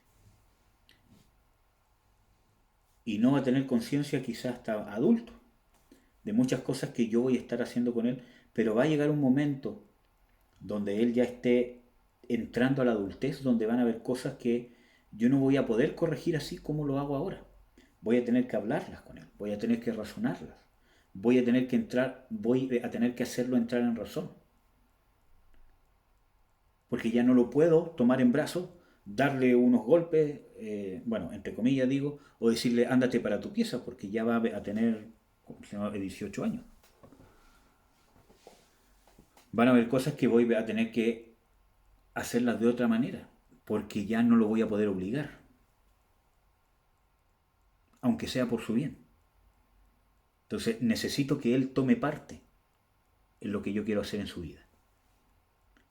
Y no va a tener conciencia quizás hasta adulto, de muchas cosas que yo voy a estar haciendo con él, pero va a llegar un momento donde él ya esté entrando a la adultez, donde van a haber cosas que yo no voy a poder corregir así como lo hago ahora. Voy a tener que hablarlas con él, voy a tener que razonarlas, voy a tener que hacerlo entrar en razón. Porque ya no lo puedo tomar en brazos, darle unos golpes, bueno, entre comillas digo, o decirle ándate para tu pieza, porque ya va a tener 18 años. Van a haber cosas que voy a tener que hacerlas de otra manera, porque ya no lo voy a poder obligar, aunque sea por su bien. Entonces necesito que él tome parte en lo que yo quiero hacer en su vida,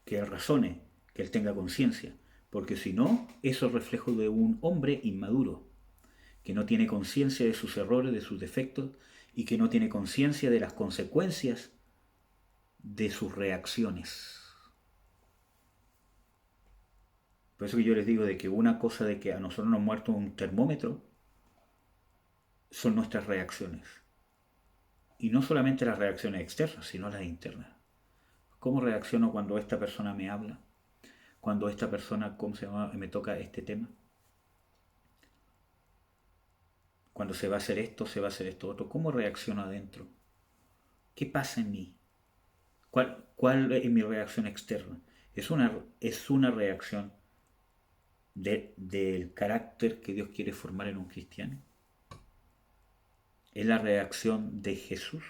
que él razone, que él tenga conciencia, porque si no, eso es reflejo de un hombre inmaduro, que no tiene conciencia de sus errores, de sus defectos, y que no tiene conciencia de las consecuencias de sus reacciones. Por eso que yo les digo de que una cosa de que a nosotros nos ha muerto un termómetro son nuestras reacciones. Y no solamente las reacciones externas, sino las internas. ¿Cómo reacciono cuando esta persona me habla? Cuando esta persona, ¿cómo se llama?, me toca este tema. Cuando se va a hacer esto, se va a hacer esto otro. ¿Cómo reacciono adentro? ¿Qué pasa en mí? ¿Cuál es mi reacción externa? Es una reacción del carácter que Dios quiere formar en un cristiano. Es la reacción de Jesús.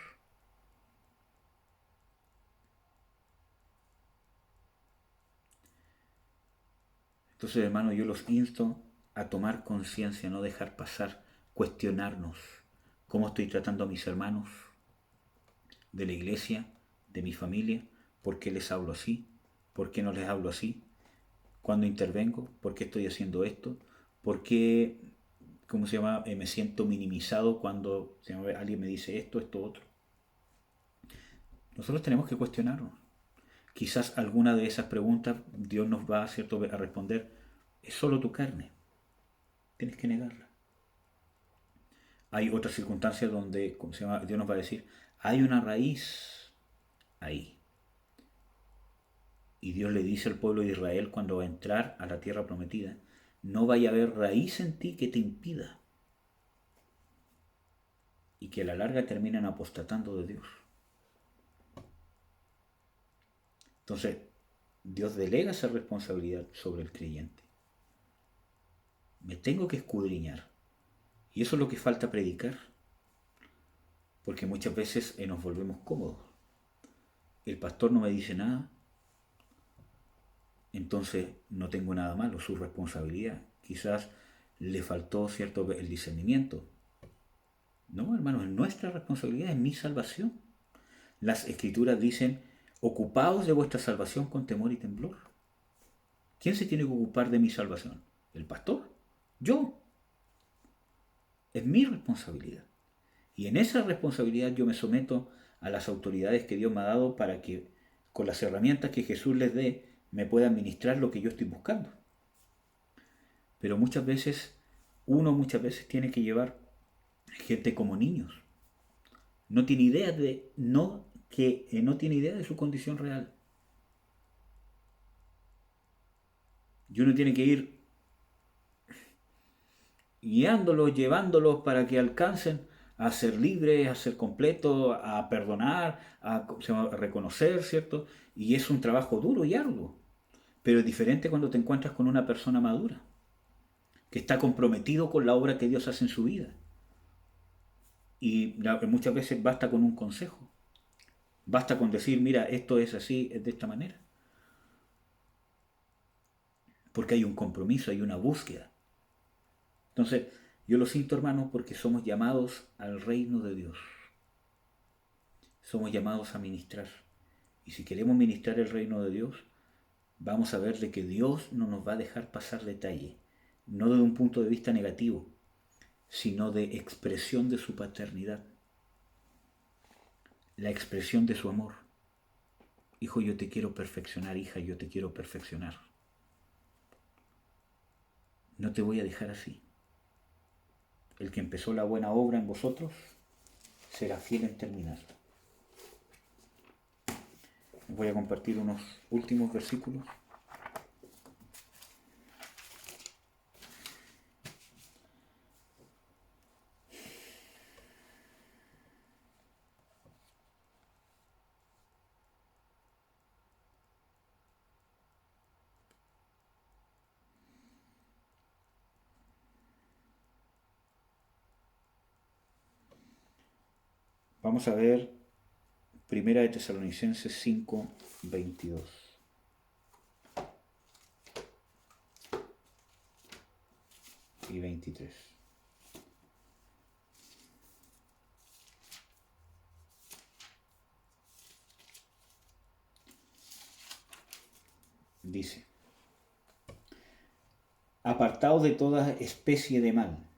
Entonces, hermano, yo los insto a tomar conciencia, no dejar pasar, cuestionarnos cómo estoy tratando a mis hermanos de la iglesia, de mi familia, por qué les hablo así, por qué no les hablo así, cuando intervengo, por qué estoy haciendo esto, por qué, ¿cómo se llama?, me siento minimizado cuando alguien me dice esto, esto, otro. Nosotros tenemos que cuestionarnos. Quizás alguna de esas preguntas Dios nos va, ¿cierto?, a responder, es solo tu carne, tienes que negarla. Hay otras circunstancias donde, ¿cómo se llama?, Dios nos va a decir, hay una raíz ahí. Y Dios le dice al pueblo de Israel cuando va a entrar a la tierra prometida, no vaya a haber raíz en ti que te impida. Y que a la larga terminan apostatando de Dios. Entonces, Dios delega esa responsabilidad sobre el creyente. Me tengo que escudriñar. Y eso es lo que falta predicar. Porque muchas veces nos volvemos cómodos. El pastor no me dice nada, entonces no tengo nada malo, su responsabilidad. Quizás le faltó cierto el discernimiento. No, hermanos, es nuestra responsabilidad, es mi salvación. Las escrituras dicen, ocupaos de vuestra salvación con temor y temblor. ¿Quién se tiene que ocupar de mi salvación? ¿El pastor? Yo. Es mi responsabilidad. Y en esa responsabilidad yo me someto a las autoridades que Dios me ha dado para que con las herramientas que Jesús les dé me pueda administrar lo que yo estoy buscando. Pero muchas veces tiene que llevar gente como niños. No tiene idea no tiene idea de su condición real. Y uno tiene que ir guiándolos, llevándolos para que alcancen a ser libres, a ser completos, a perdonar, a reconocer, ¿cierto? Y es un trabajo duro y arduo. Pero es diferente cuando te encuentras con una persona madura, que está comprometido con la obra que Dios hace en su vida. Y muchas veces basta con un consejo. Basta con decir, mira, esto es así, es de esta manera. Porque hay un compromiso, hay una búsqueda. Entonces, yo lo siento, hermanos, porque somos llamados al reino de Dios. Somos llamados a ministrar. Y si queremos ministrar el reino de Dios, vamos a ver de que Dios no nos va a dejar pasar detalle. No desde un punto de vista negativo, sino de expresión de su paternidad. La expresión de su amor. Hijo, yo te quiero perfeccionar, hija, yo te quiero perfeccionar. No te voy a dejar así. El que empezó la buena obra en vosotros será fiel en terminarla. Voy a compartir unos últimos versículos. Vamos a ver Primera de Tesalonicenses 5, 22. Y 23. Dice: apartaos de toda especie de mal,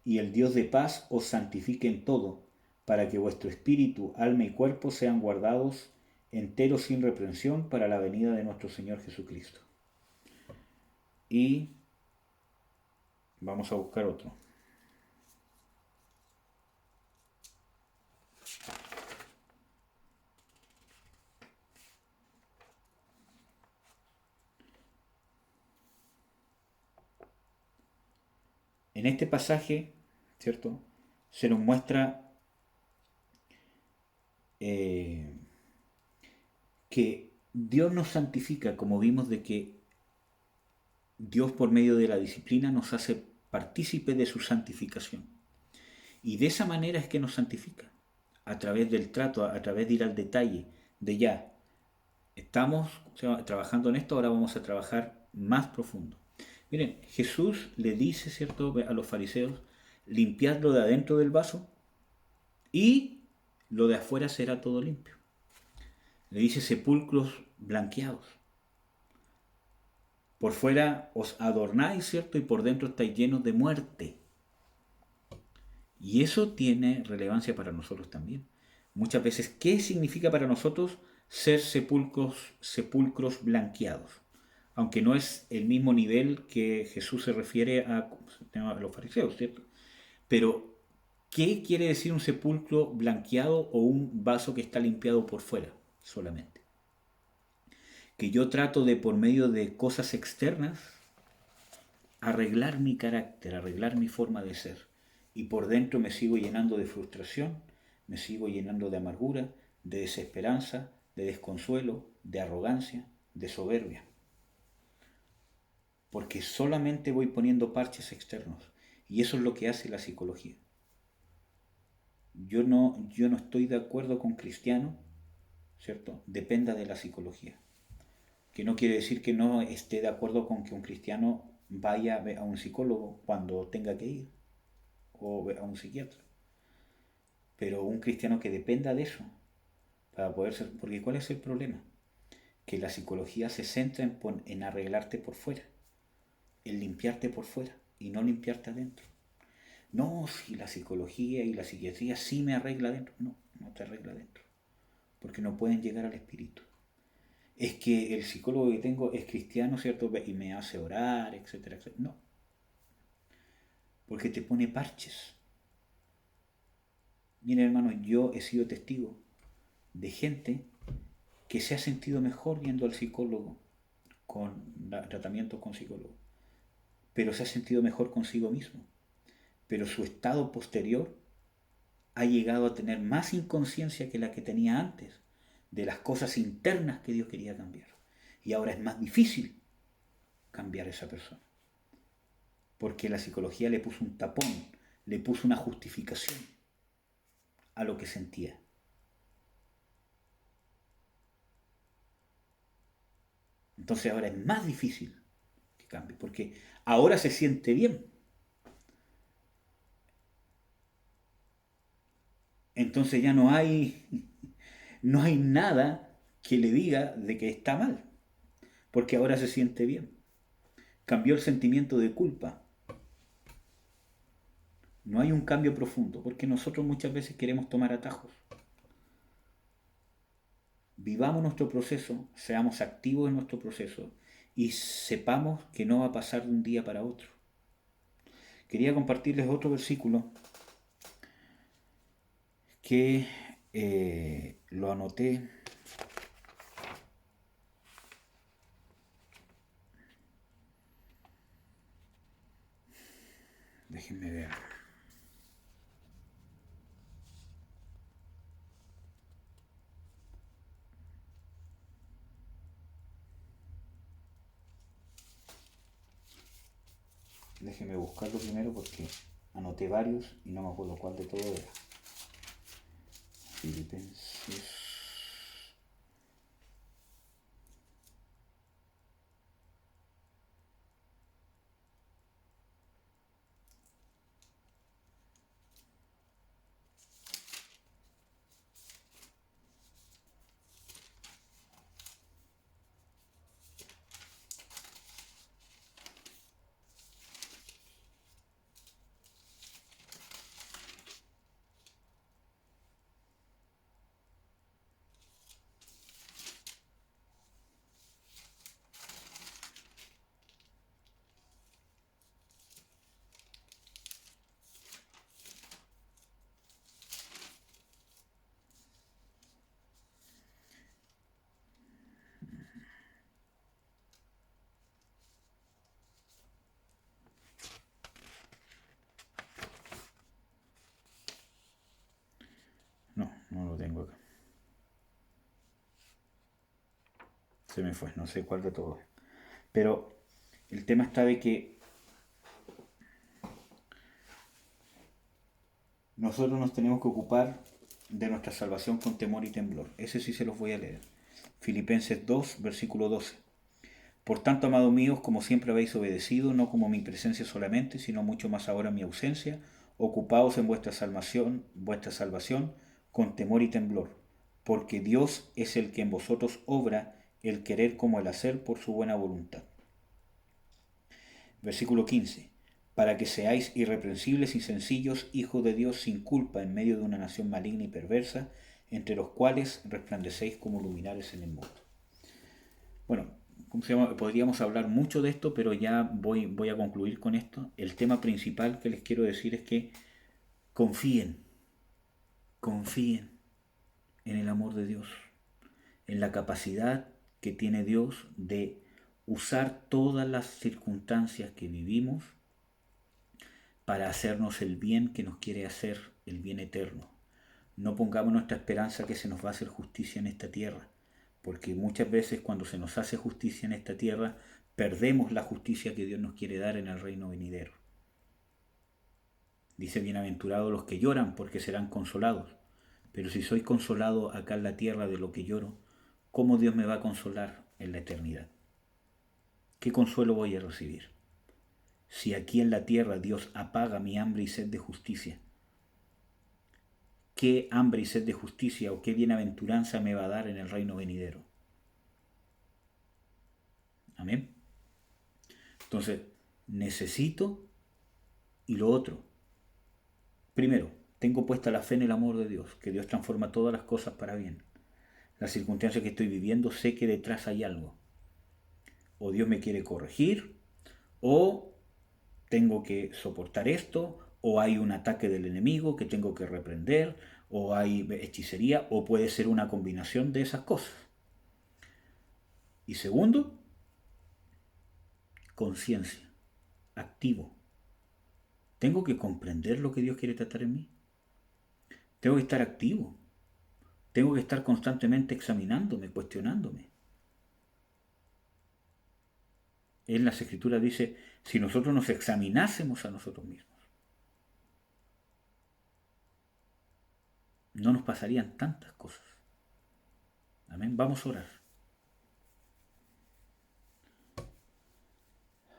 y el Dios de paz os santifique en todo, para que vuestro espíritu, alma y cuerpo sean guardados enteros sin reprensión para la venida de nuestro Señor Jesucristo. Y vamos a buscar otro. En este pasaje, ¿cierto?, se nos muestra que Dios nos santifica, como vimos de que Dios por medio de la disciplina nos hace partícipe de su santificación. Y de esa manera es que nos santifica, a través del trato, a través de ir al detalle, de ya, estamos trabajando en esto, ahora vamos a trabajar más profundo. Miren, Jesús le dice, ¿cierto?, a los fariseos: limpiad lo de adentro del vaso y lo de afuera será todo limpio. Le dice sepulcros blanqueados. Por fuera os adornáis, ¿cierto?, y por dentro estáis llenos de muerte. Y eso tiene relevancia para nosotros también. Muchas veces, ¿qué significa para nosotros ser sepulcros blanqueados? Aunque no es el mismo nivel que Jesús se refiere a los fariseos, ¿cierto? Pero, ¿qué quiere decir un sepulcro blanqueado o un vaso que está limpiado por fuera solamente? Que yo trato de, por medio de cosas externas, arreglar mi carácter, arreglar mi forma de ser. Y por dentro me sigo llenando de frustración, me sigo llenando de amargura, de desesperanza, de desconsuelo, de arrogancia, de soberbia. Porque solamente voy poniendo parches externos. Y eso es lo que hace la psicología. Yo no estoy de acuerdo con cristiano, ¿cierto? Dependa de la psicología. Que no quiere decir que no esté de acuerdo con que un cristiano vaya a un psicólogo cuando tenga que ir, o a un psiquiatra. Pero un cristiano que dependa de eso, para poder ser... Porque ¿cuál es el problema? Que la psicología se centra en arreglarte por fuera, en limpiarte por fuera, y no limpiarte adentro. No, si la psicología y la psiquiatría sí me arregla adentro. No, no te arregla adentro. Porque no pueden llegar al espíritu. Es que el psicólogo que tengo es cristiano, ¿cierto? Y me hace orar, etcétera, etcétera. No. Porque te pone parches. Miren, hermano, yo he sido testigo de gente que se ha sentido mejor yendo al psicólogo, con tratamientos con psicólogo, pero se ha sentido mejor consigo mismo. Pero su estado posterior ha llegado a tener más inconsciencia que la que tenía antes de las cosas internas que Dios quería cambiar. Y ahora es más difícil cambiar a esa persona. Porque la psicología le puso un tapón, le puso una justificación a lo que sentía. Entonces ahora es más difícil que cambie, porque ahora se siente bien. Entonces ya no hay nada que le diga de que está mal, porque ahora se siente bien. Cambió el sentimiento de culpa. No hay un cambio profundo, porque nosotros muchas veces queremos tomar atajos. Vivamos nuestro proceso, seamos activos en nuestro proceso y sepamos que no va a pasar de un día para otro. Quería compartirles otro versículo que lo anoté. Déjenme ver. Déjenme buscarlo primero porque anoté varios y no me acuerdo cuál de todo era. Filipenses tengo acá. Se me fue, no sé cuál de todos. Pero el tema está de que nosotros nos tenemos que ocupar de nuestra salvación con temor y temblor. Ese sí se los voy a leer. Filipenses 2, versículo 12. Por tanto, amados míos, como siempre habéis obedecido, no como mi presencia solamente, sino mucho más ahora en mi ausencia, ocupaos en vuestra salvación con temor y temblor, porque Dios es el que en vosotros obra el querer como el hacer por su buena voluntad. Versículo 15. Para que seáis irreprensibles y sencillos, hijos de Dios sin culpa en medio de una nación maligna y perversa, entre los cuales resplandecéis como luminares en el mundo. Bueno, ¿cómo se llama? Podríamos hablar mucho de esto, pero ya voy a concluir con esto. El tema principal que les quiero decir es que confíen, confíen en el amor de Dios, en la capacidad que tiene Dios de usar todas las circunstancias que vivimos para hacernos el bien que nos quiere hacer, el bien eterno. No pongamos nuestra esperanza que se nos va a hacer justicia en esta tierra, porque muchas veces cuando se nos hace justicia en esta tierra, perdemos la justicia que Dios nos quiere dar en el reino venidero. Dice, bienaventurados los que lloran, porque serán consolados. Pero si soy consolado acá en la tierra de lo que lloro, ¿cómo Dios me va a consolar en la eternidad? ¿Qué consuelo voy a recibir? Si aquí en la tierra Dios apaga mi hambre y sed de justicia, ¿qué hambre y sed de justicia o qué bienaventuranza me va a dar en el reino venidero? Amén. Entonces, necesito y lo otro. Primero, tengo puesta la fe en el amor de Dios, que Dios transforma todas las cosas para bien. Las circunstancias que estoy viviendo, sé que detrás hay algo. O Dios me quiere corregir, o tengo que soportar esto, o hay un ataque del enemigo que tengo que reprender, o hay hechicería, o puede ser una combinación de esas cosas. Y segundo, conciencia, activo. Tengo que comprender lo que Dios quiere tratar en mí. Tengo que estar activo. Tengo que estar constantemente examinándome, cuestionándome. En las Escrituras dice, si nosotros nos examinásemos a nosotros mismos, no nos pasarían tantas cosas. Amén. Vamos a orar.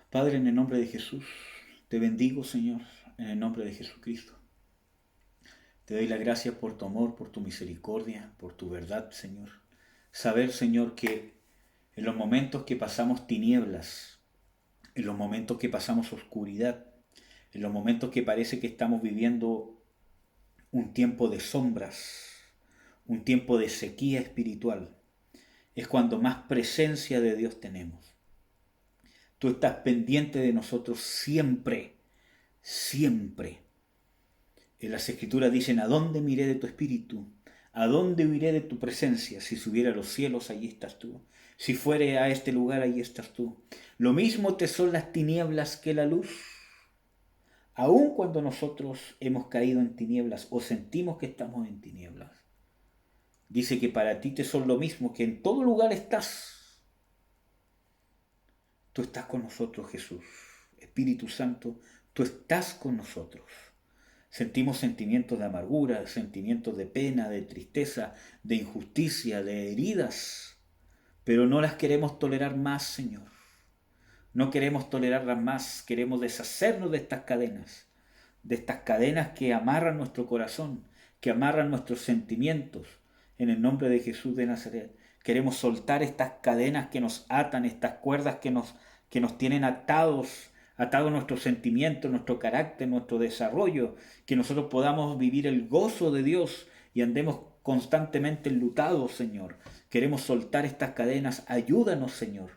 Padre, en el nombre de Jesús, te bendigo, Señor, en el nombre de Jesucristo. Te doy la gracia por tu amor, por tu misericordia, por tu verdad, Señor. Saber, Señor, que en los momentos que pasamos tinieblas, en los momentos que pasamos oscuridad, en los momentos que parece que estamos viviendo un tiempo de sombras, un tiempo de sequía espiritual, es cuando más presencia de Dios tenemos. Tú estás pendiente de nosotros siempre, siempre. En las Escrituras dicen, ¿a dónde miré de tu espíritu? ¿A dónde huiré de tu presencia? Si subiera a los cielos, allí estás tú. Si fuere a este lugar, allí estás tú. Lo mismo te son las tinieblas que la luz. Aun cuando nosotros hemos caído en tinieblas o sentimos que estamos en tinieblas, dice que para ti te son lo mismo, que en todo lugar estás. Tú estás con nosotros, Jesús. Espíritu Santo, tú estás con nosotros. Sentimos sentimientos de amargura, sentimientos de pena, de tristeza, de injusticia, de heridas, pero no las queremos tolerar más, Señor. No queremos tolerarlas más, queremos deshacernos de estas cadenas que amarran nuestro corazón, que amarran nuestros sentimientos, en el nombre de Jesús de Nazaret. Queremos soltar estas cadenas que nos atan, estas cuerdas que nos tienen atados nuestros sentimientos, nuestro carácter, nuestro desarrollo, que nosotros podamos vivir el gozo de Dios y andemos constantemente enlutados, Señor. Queremos soltar estas cadenas, ayúdanos, Señor.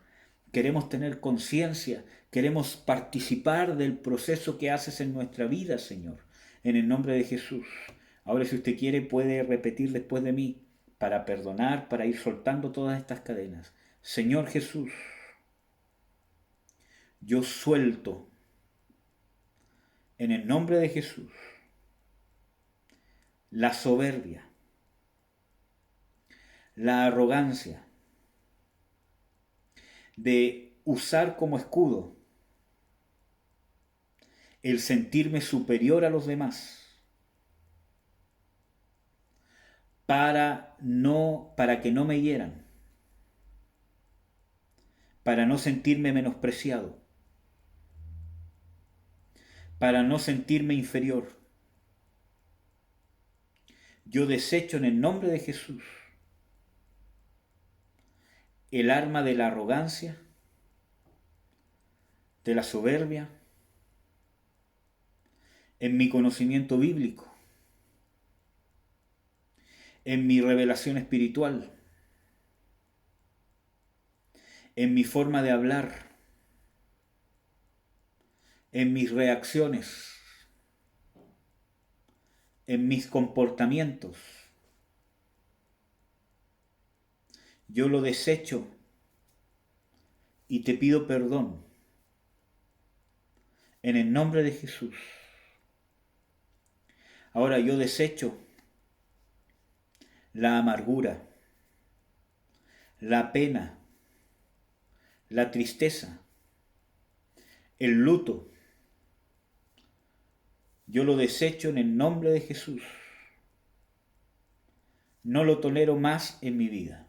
Queremos tener conciencia, queremos participar del proceso que haces en nuestra vida, Señor. En el nombre de Jesús. Ahora, si usted quiere, puede repetir después de mí para perdonar, para ir soltando todas estas cadenas. Señor Jesús, yo suelto en el nombre de Jesús la soberbia, la arrogancia, de usar como escudo el sentirme superior a los demás para que no me hieran, para no sentirme menospreciado, para no sentirme inferior. Yo desecho en el nombre de Jesús el arma de la arrogancia, de la soberbia, en mi conocimiento bíblico, en mi revelación espiritual, en mi forma de hablar, en mis reacciones, en mis comportamientos. Yo lo desecho y te pido perdón en el nombre de Jesús. Ahora yo desecho la amargura, la pena, la tristeza, el luto. Yo lo desecho en el nombre de Jesús. No lo tolero más en mi vida.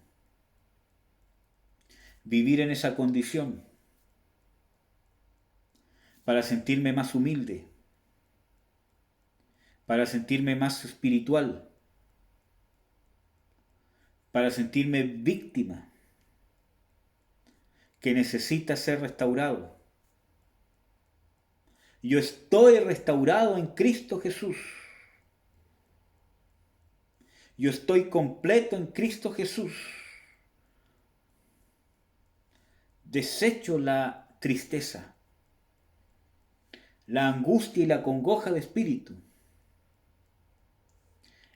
Vivir en esa condición para sentirme más humilde, para sentirme más espiritual, para sentirme víctima que necesita ser restaurado. Yo estoy restaurado en Cristo Jesús. Yo estoy completo en Cristo Jesús. Desecho la tristeza, la angustia y la congoja de espíritu.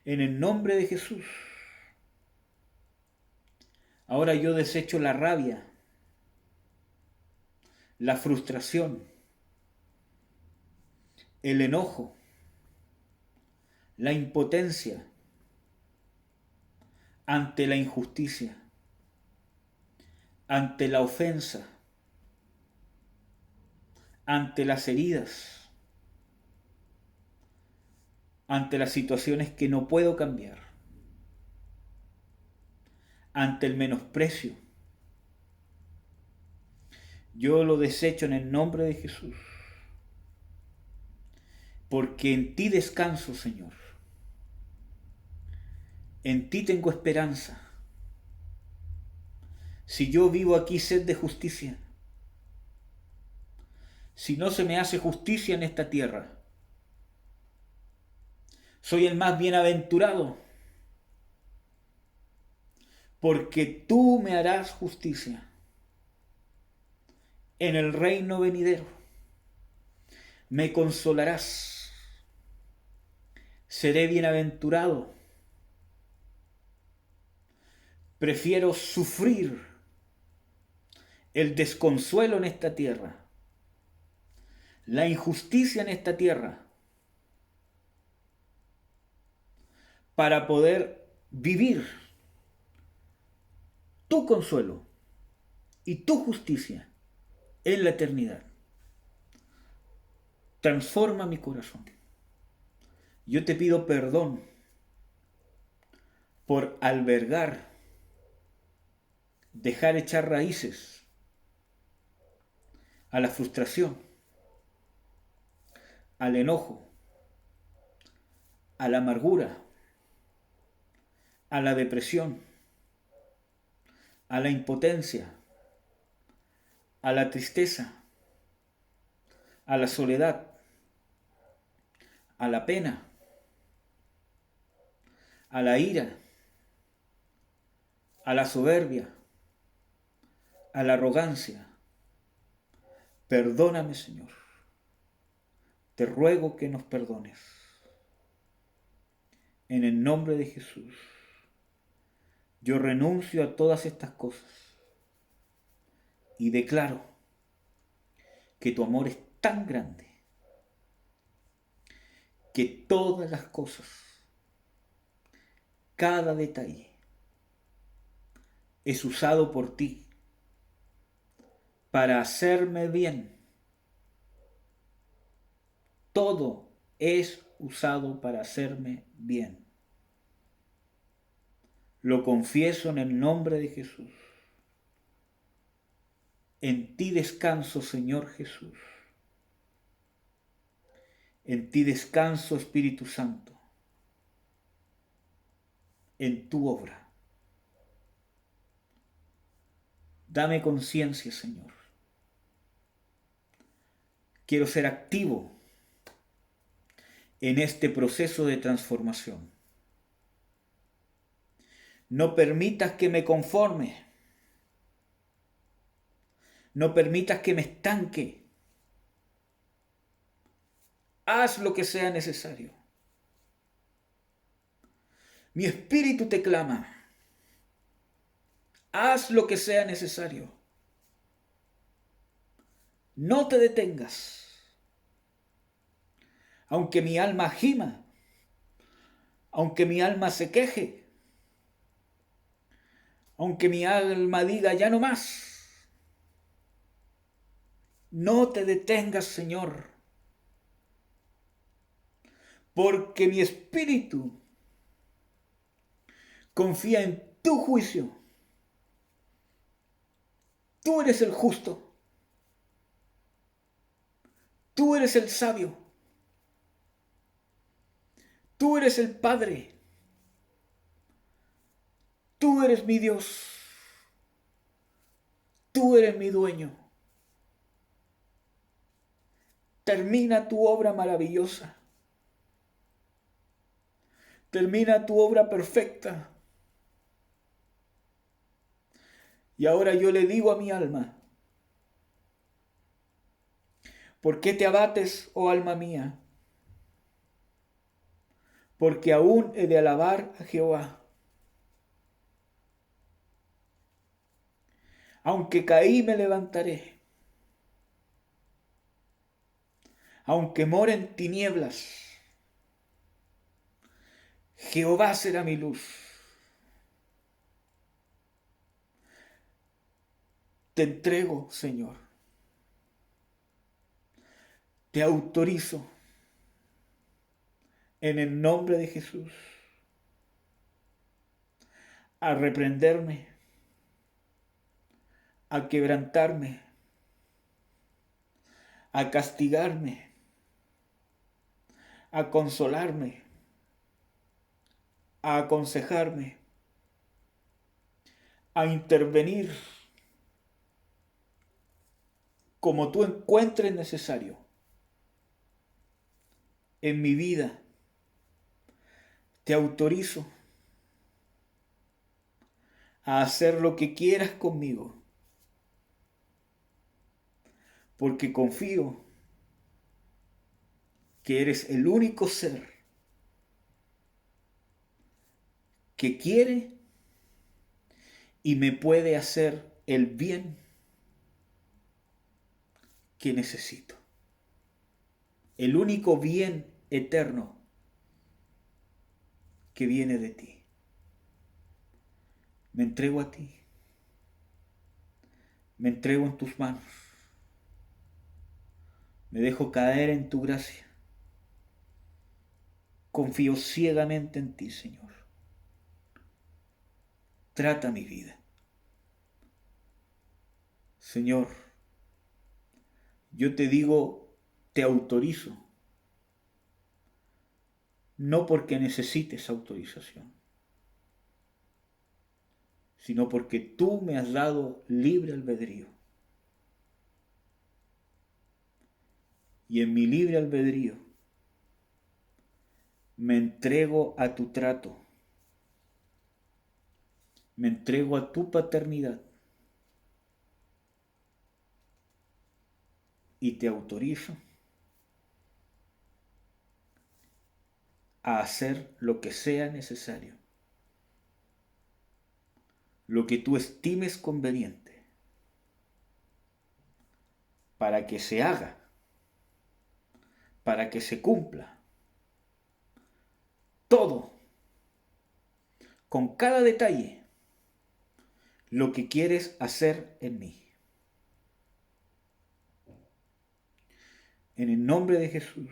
En el nombre de Jesús. Ahora yo desecho la rabia, la frustración, el enojo, la impotencia ante la injusticia, ante la ofensa, ante las heridas, ante las situaciones que no puedo cambiar, ante el menosprecio. Yo lo desecho en el nombre de Jesús, porque en ti descanso, Señor. En ti tengo esperanza. Si yo vivo aquí sed de justicia, si no se me hace justicia en esta tierra, soy el más bienaventurado, porque tú me harás justicia en el reino venidero. Me consolarás, seré bienaventurado. Prefiero sufrir el desconsuelo en esta tierra, la injusticia en esta tierra, para poder vivir tu consuelo y tu justicia en la eternidad. Transforma mi corazón. Yo te pido perdón por albergar, dejar echar raíces a la frustración, al enojo, a la amargura, a la depresión, a la impotencia, a la tristeza, a la soledad, a la pena, a la ira, a la soberbia, a la arrogancia. Perdóname, Señor. Te ruego que nos perdones. En el nombre de Jesús, yo renuncio a todas estas cosas y declaro que tu amor es tan grande que todas las cosas, cada detalle, es usado por ti para hacerme bien. Todo es usado para hacerme bien. Lo confieso en el nombre de Jesús. En ti descanso, Señor Jesús. En ti descanso, Espíritu Santo. En tu obra. Dame conciencia, Señor. Quiero ser activo en este proceso de transformación. No permitas que me conforme. No permitas que me estanque. Haz lo que sea necesario. Mi espíritu te clama. Haz lo que sea necesario. No te detengas. Aunque mi alma gima, aunque mi alma se queje, aunque mi alma diga ya no más, no te detengas, Señor, porque mi espíritu confía en tu juicio. Tú eres el justo. Tú eres el sabio. Tú eres el Padre. Tú eres mi Dios. Tú eres mi dueño. Termina tu obra maravillosa. Termina tu obra perfecta. Y ahora yo le digo a mi alma, ¿por qué te abates, oh alma mía? Porque aún he de alabar a Jehová. Aunque caí, me levantaré. Aunque more en tinieblas, Jehová será mi luz. Te entrego, Señor. Te autorizo en el nombre de Jesús a reprenderme, a quebrantarme, a castigarme, a consolarme, a aconsejarme, a intervenir como tú encuentres necesario en mi vida. Te autorizo a hacer lo que quieras conmigo, porque confío que eres el único ser que quiere y me puede hacer el bien que necesito. El único bien eterno que viene de ti. Me entrego a ti. Me entrego en tus manos. Me dejo caer en tu gracia. Confío ciegamente en ti, Señor. Trata mi vida. Señor, yo te digo, te autorizo, no porque necesites autorización, sino porque tú me has dado libre albedrío. Y en mi libre albedrío me entrego a tu trato, me entrego a tu paternidad y te autorizo a hacer lo que sea necesario, lo que tú estimes conveniente, para que se haga, para que se cumpla todo, con cada detalle, lo que quieres hacer en mí. En el nombre de Jesús,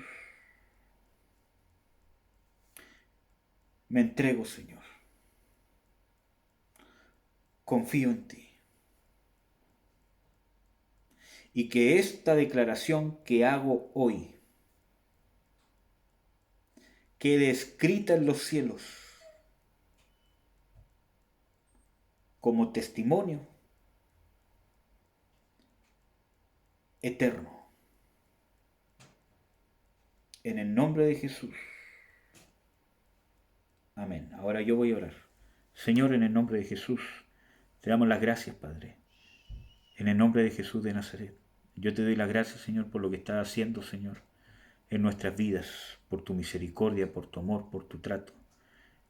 me entrego, Señor. Confío en ti. Y que esta declaración que hago hoy quede escrita en los cielos como testimonio eterno. En el nombre de Jesús. Amén. Ahora yo voy a orar. Señor, en el nombre de Jesús, te damos las gracias, Padre. En el nombre de Jesús de Nazaret. Yo te doy las gracias, Señor, por lo que estás haciendo, Señor, en nuestras vidas, por tu misericordia, por tu amor, por tu trato.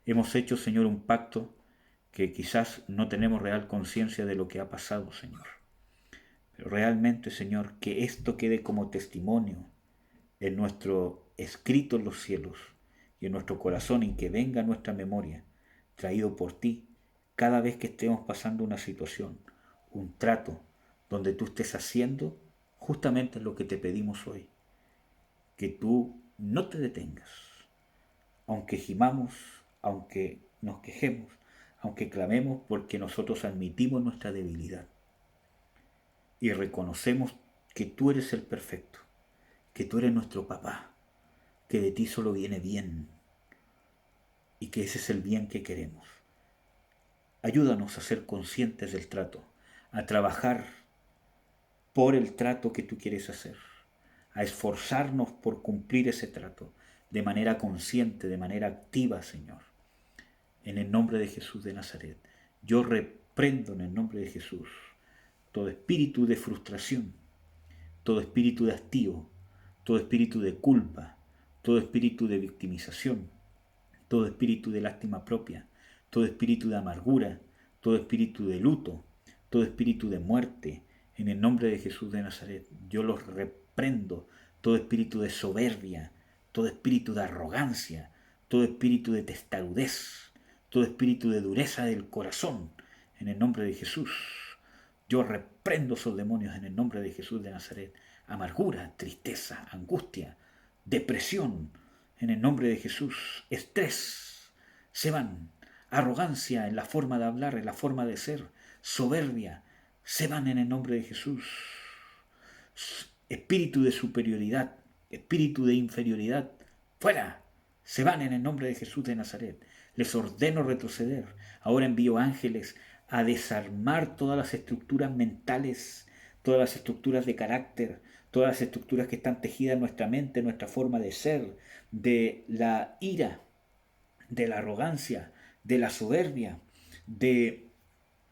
Hemos hecho, Señor, un pacto que quizás no tenemos real conciencia de lo que ha pasado, Señor. Pero realmente, Señor, que esto quede como testimonio en nuestro escrito en los cielos y en nuestro corazón, y que venga a nuestra memoria, traído por ti, cada vez que estemos pasando una situación, un trato, donde tú estés haciendo justamente lo que te pedimos hoy. Que tú no te detengas, aunque gimamos, aunque nos quejemos, aunque clamemos, porque nosotros admitimos nuestra debilidad y reconocemos que tú eres el perfecto, que tú eres nuestro papá, que de ti solo viene bien y que ese es el bien que queremos. Ayúdanos a ser conscientes del trato, a trabajar por el trato que tú quieres hacer, a esforzarnos por cumplir ese trato de manera consciente, de manera activa, Señor. En el nombre de Jesús de Nazaret, yo reprendo en el nombre de Jesús todo espíritu de frustración, todo espíritu de hastío, todo espíritu de culpa, todo espíritu de victimización, todo espíritu de lástima propia, todo espíritu de amargura, todo espíritu de luto, todo espíritu de muerte. En el nombre de Jesús de Nazaret, yo los reprendo, todo espíritu de soberbia, todo espíritu de arrogancia, todo espíritu de testarudez, todo espíritu de dureza del corazón. En el nombre de Jesús, yo reprendo esos demonios en el nombre de Jesús de Nazaret. Amargura, tristeza, angustia, depresión, en el nombre de Jesús, estrés, se van. Arrogancia en la forma de hablar, en la forma de ser, soberbia, se van en el nombre de Jesús. Espíritu de superioridad, espíritu de inferioridad, fuera, se van en el nombre de Jesús de Nazaret. Les ordeno retroceder. Ahora envío ángeles a desarmar todas las estructuras mentales, todas las estructuras de carácter, todas las estructuras que están tejidas en nuestra mente, en nuestra forma de ser, de la ira, de la arrogancia, de la soberbia, de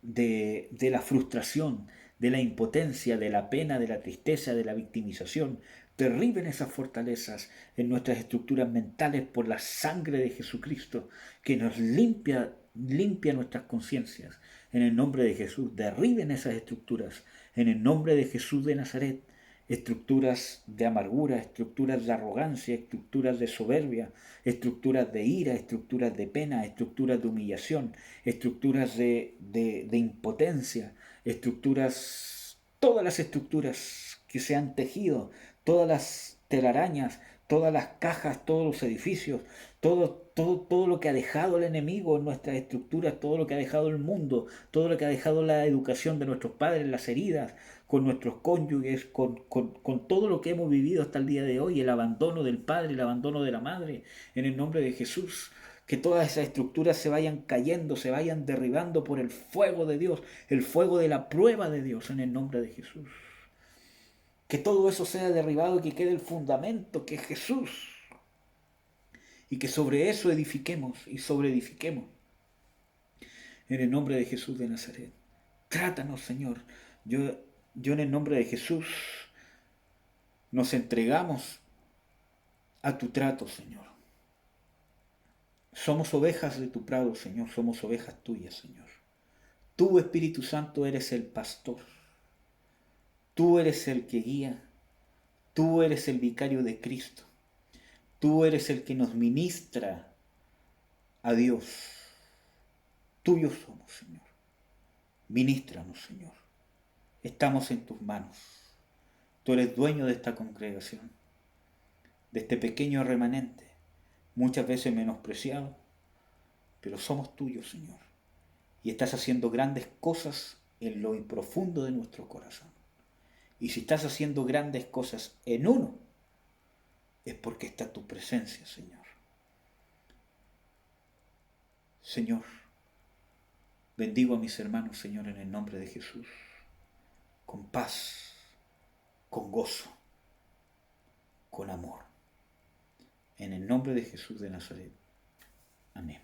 la frustración, de la impotencia, de la pena, de la tristeza, de la victimización. Derriben esas fortalezas en nuestras estructuras mentales por la sangre de Jesucristo, que nos limpia nuestras conciencias. En el nombre de Jesús, derriben esas estructuras. En el nombre de Jesús de Nazaret, estructuras de amargura, estructuras de arrogancia, estructuras de soberbia, estructuras de ira, estructuras de pena, estructuras de humillación, estructuras de impotencia, estructuras, todas las estructuras que se han tejido, todas las telarañas, todas las cajas, todos los edificios, todo lo que ha dejado el enemigo en nuestras estructuras, todo lo que ha dejado el mundo, todo lo que ha dejado la educación de nuestros padres, las heridas, con nuestros cónyuges, con todo lo que hemos vivido hasta el día de hoy, el abandono del padre, el abandono de la madre, en el nombre de Jesús. Que todas esas estructuras se vayan cayendo, se vayan derribando por el fuego de Dios, el fuego de la prueba de Dios, en el nombre de Jesús. Que todo eso sea derribado y que quede el fundamento, que es Jesús. Y que sobre eso edifiquemos y sobreedifiquemos. En el nombre de Jesús de Nazaret. Trátanos, Señor. Yo en el nombre de Jesús nos entregamos a tu trato, Señor. Somos ovejas de tu prado, Señor. Somos ovejas tuyas, Señor. Tú, Espíritu Santo, eres el pastor. Tú eres el que guía. Tú eres el vicario de Cristo. Tú eres el que nos ministra a Dios. Tuyos somos, Señor. Ministranos, Señor. Estamos en tus manos. Tú eres dueño de esta congregación, de este pequeño remanente, muchas veces menospreciado, pero somos tuyos, Señor. Y estás haciendo grandes cosas en lo profundo de nuestro corazón. Y si estás haciendo grandes cosas en uno, es porque está tu presencia, Señor. Señor, bendigo a mis hermanos, Señor, en el nombre de Jesús, con paz, con gozo, con amor. En el nombre de Jesús de Nazaret. Amén.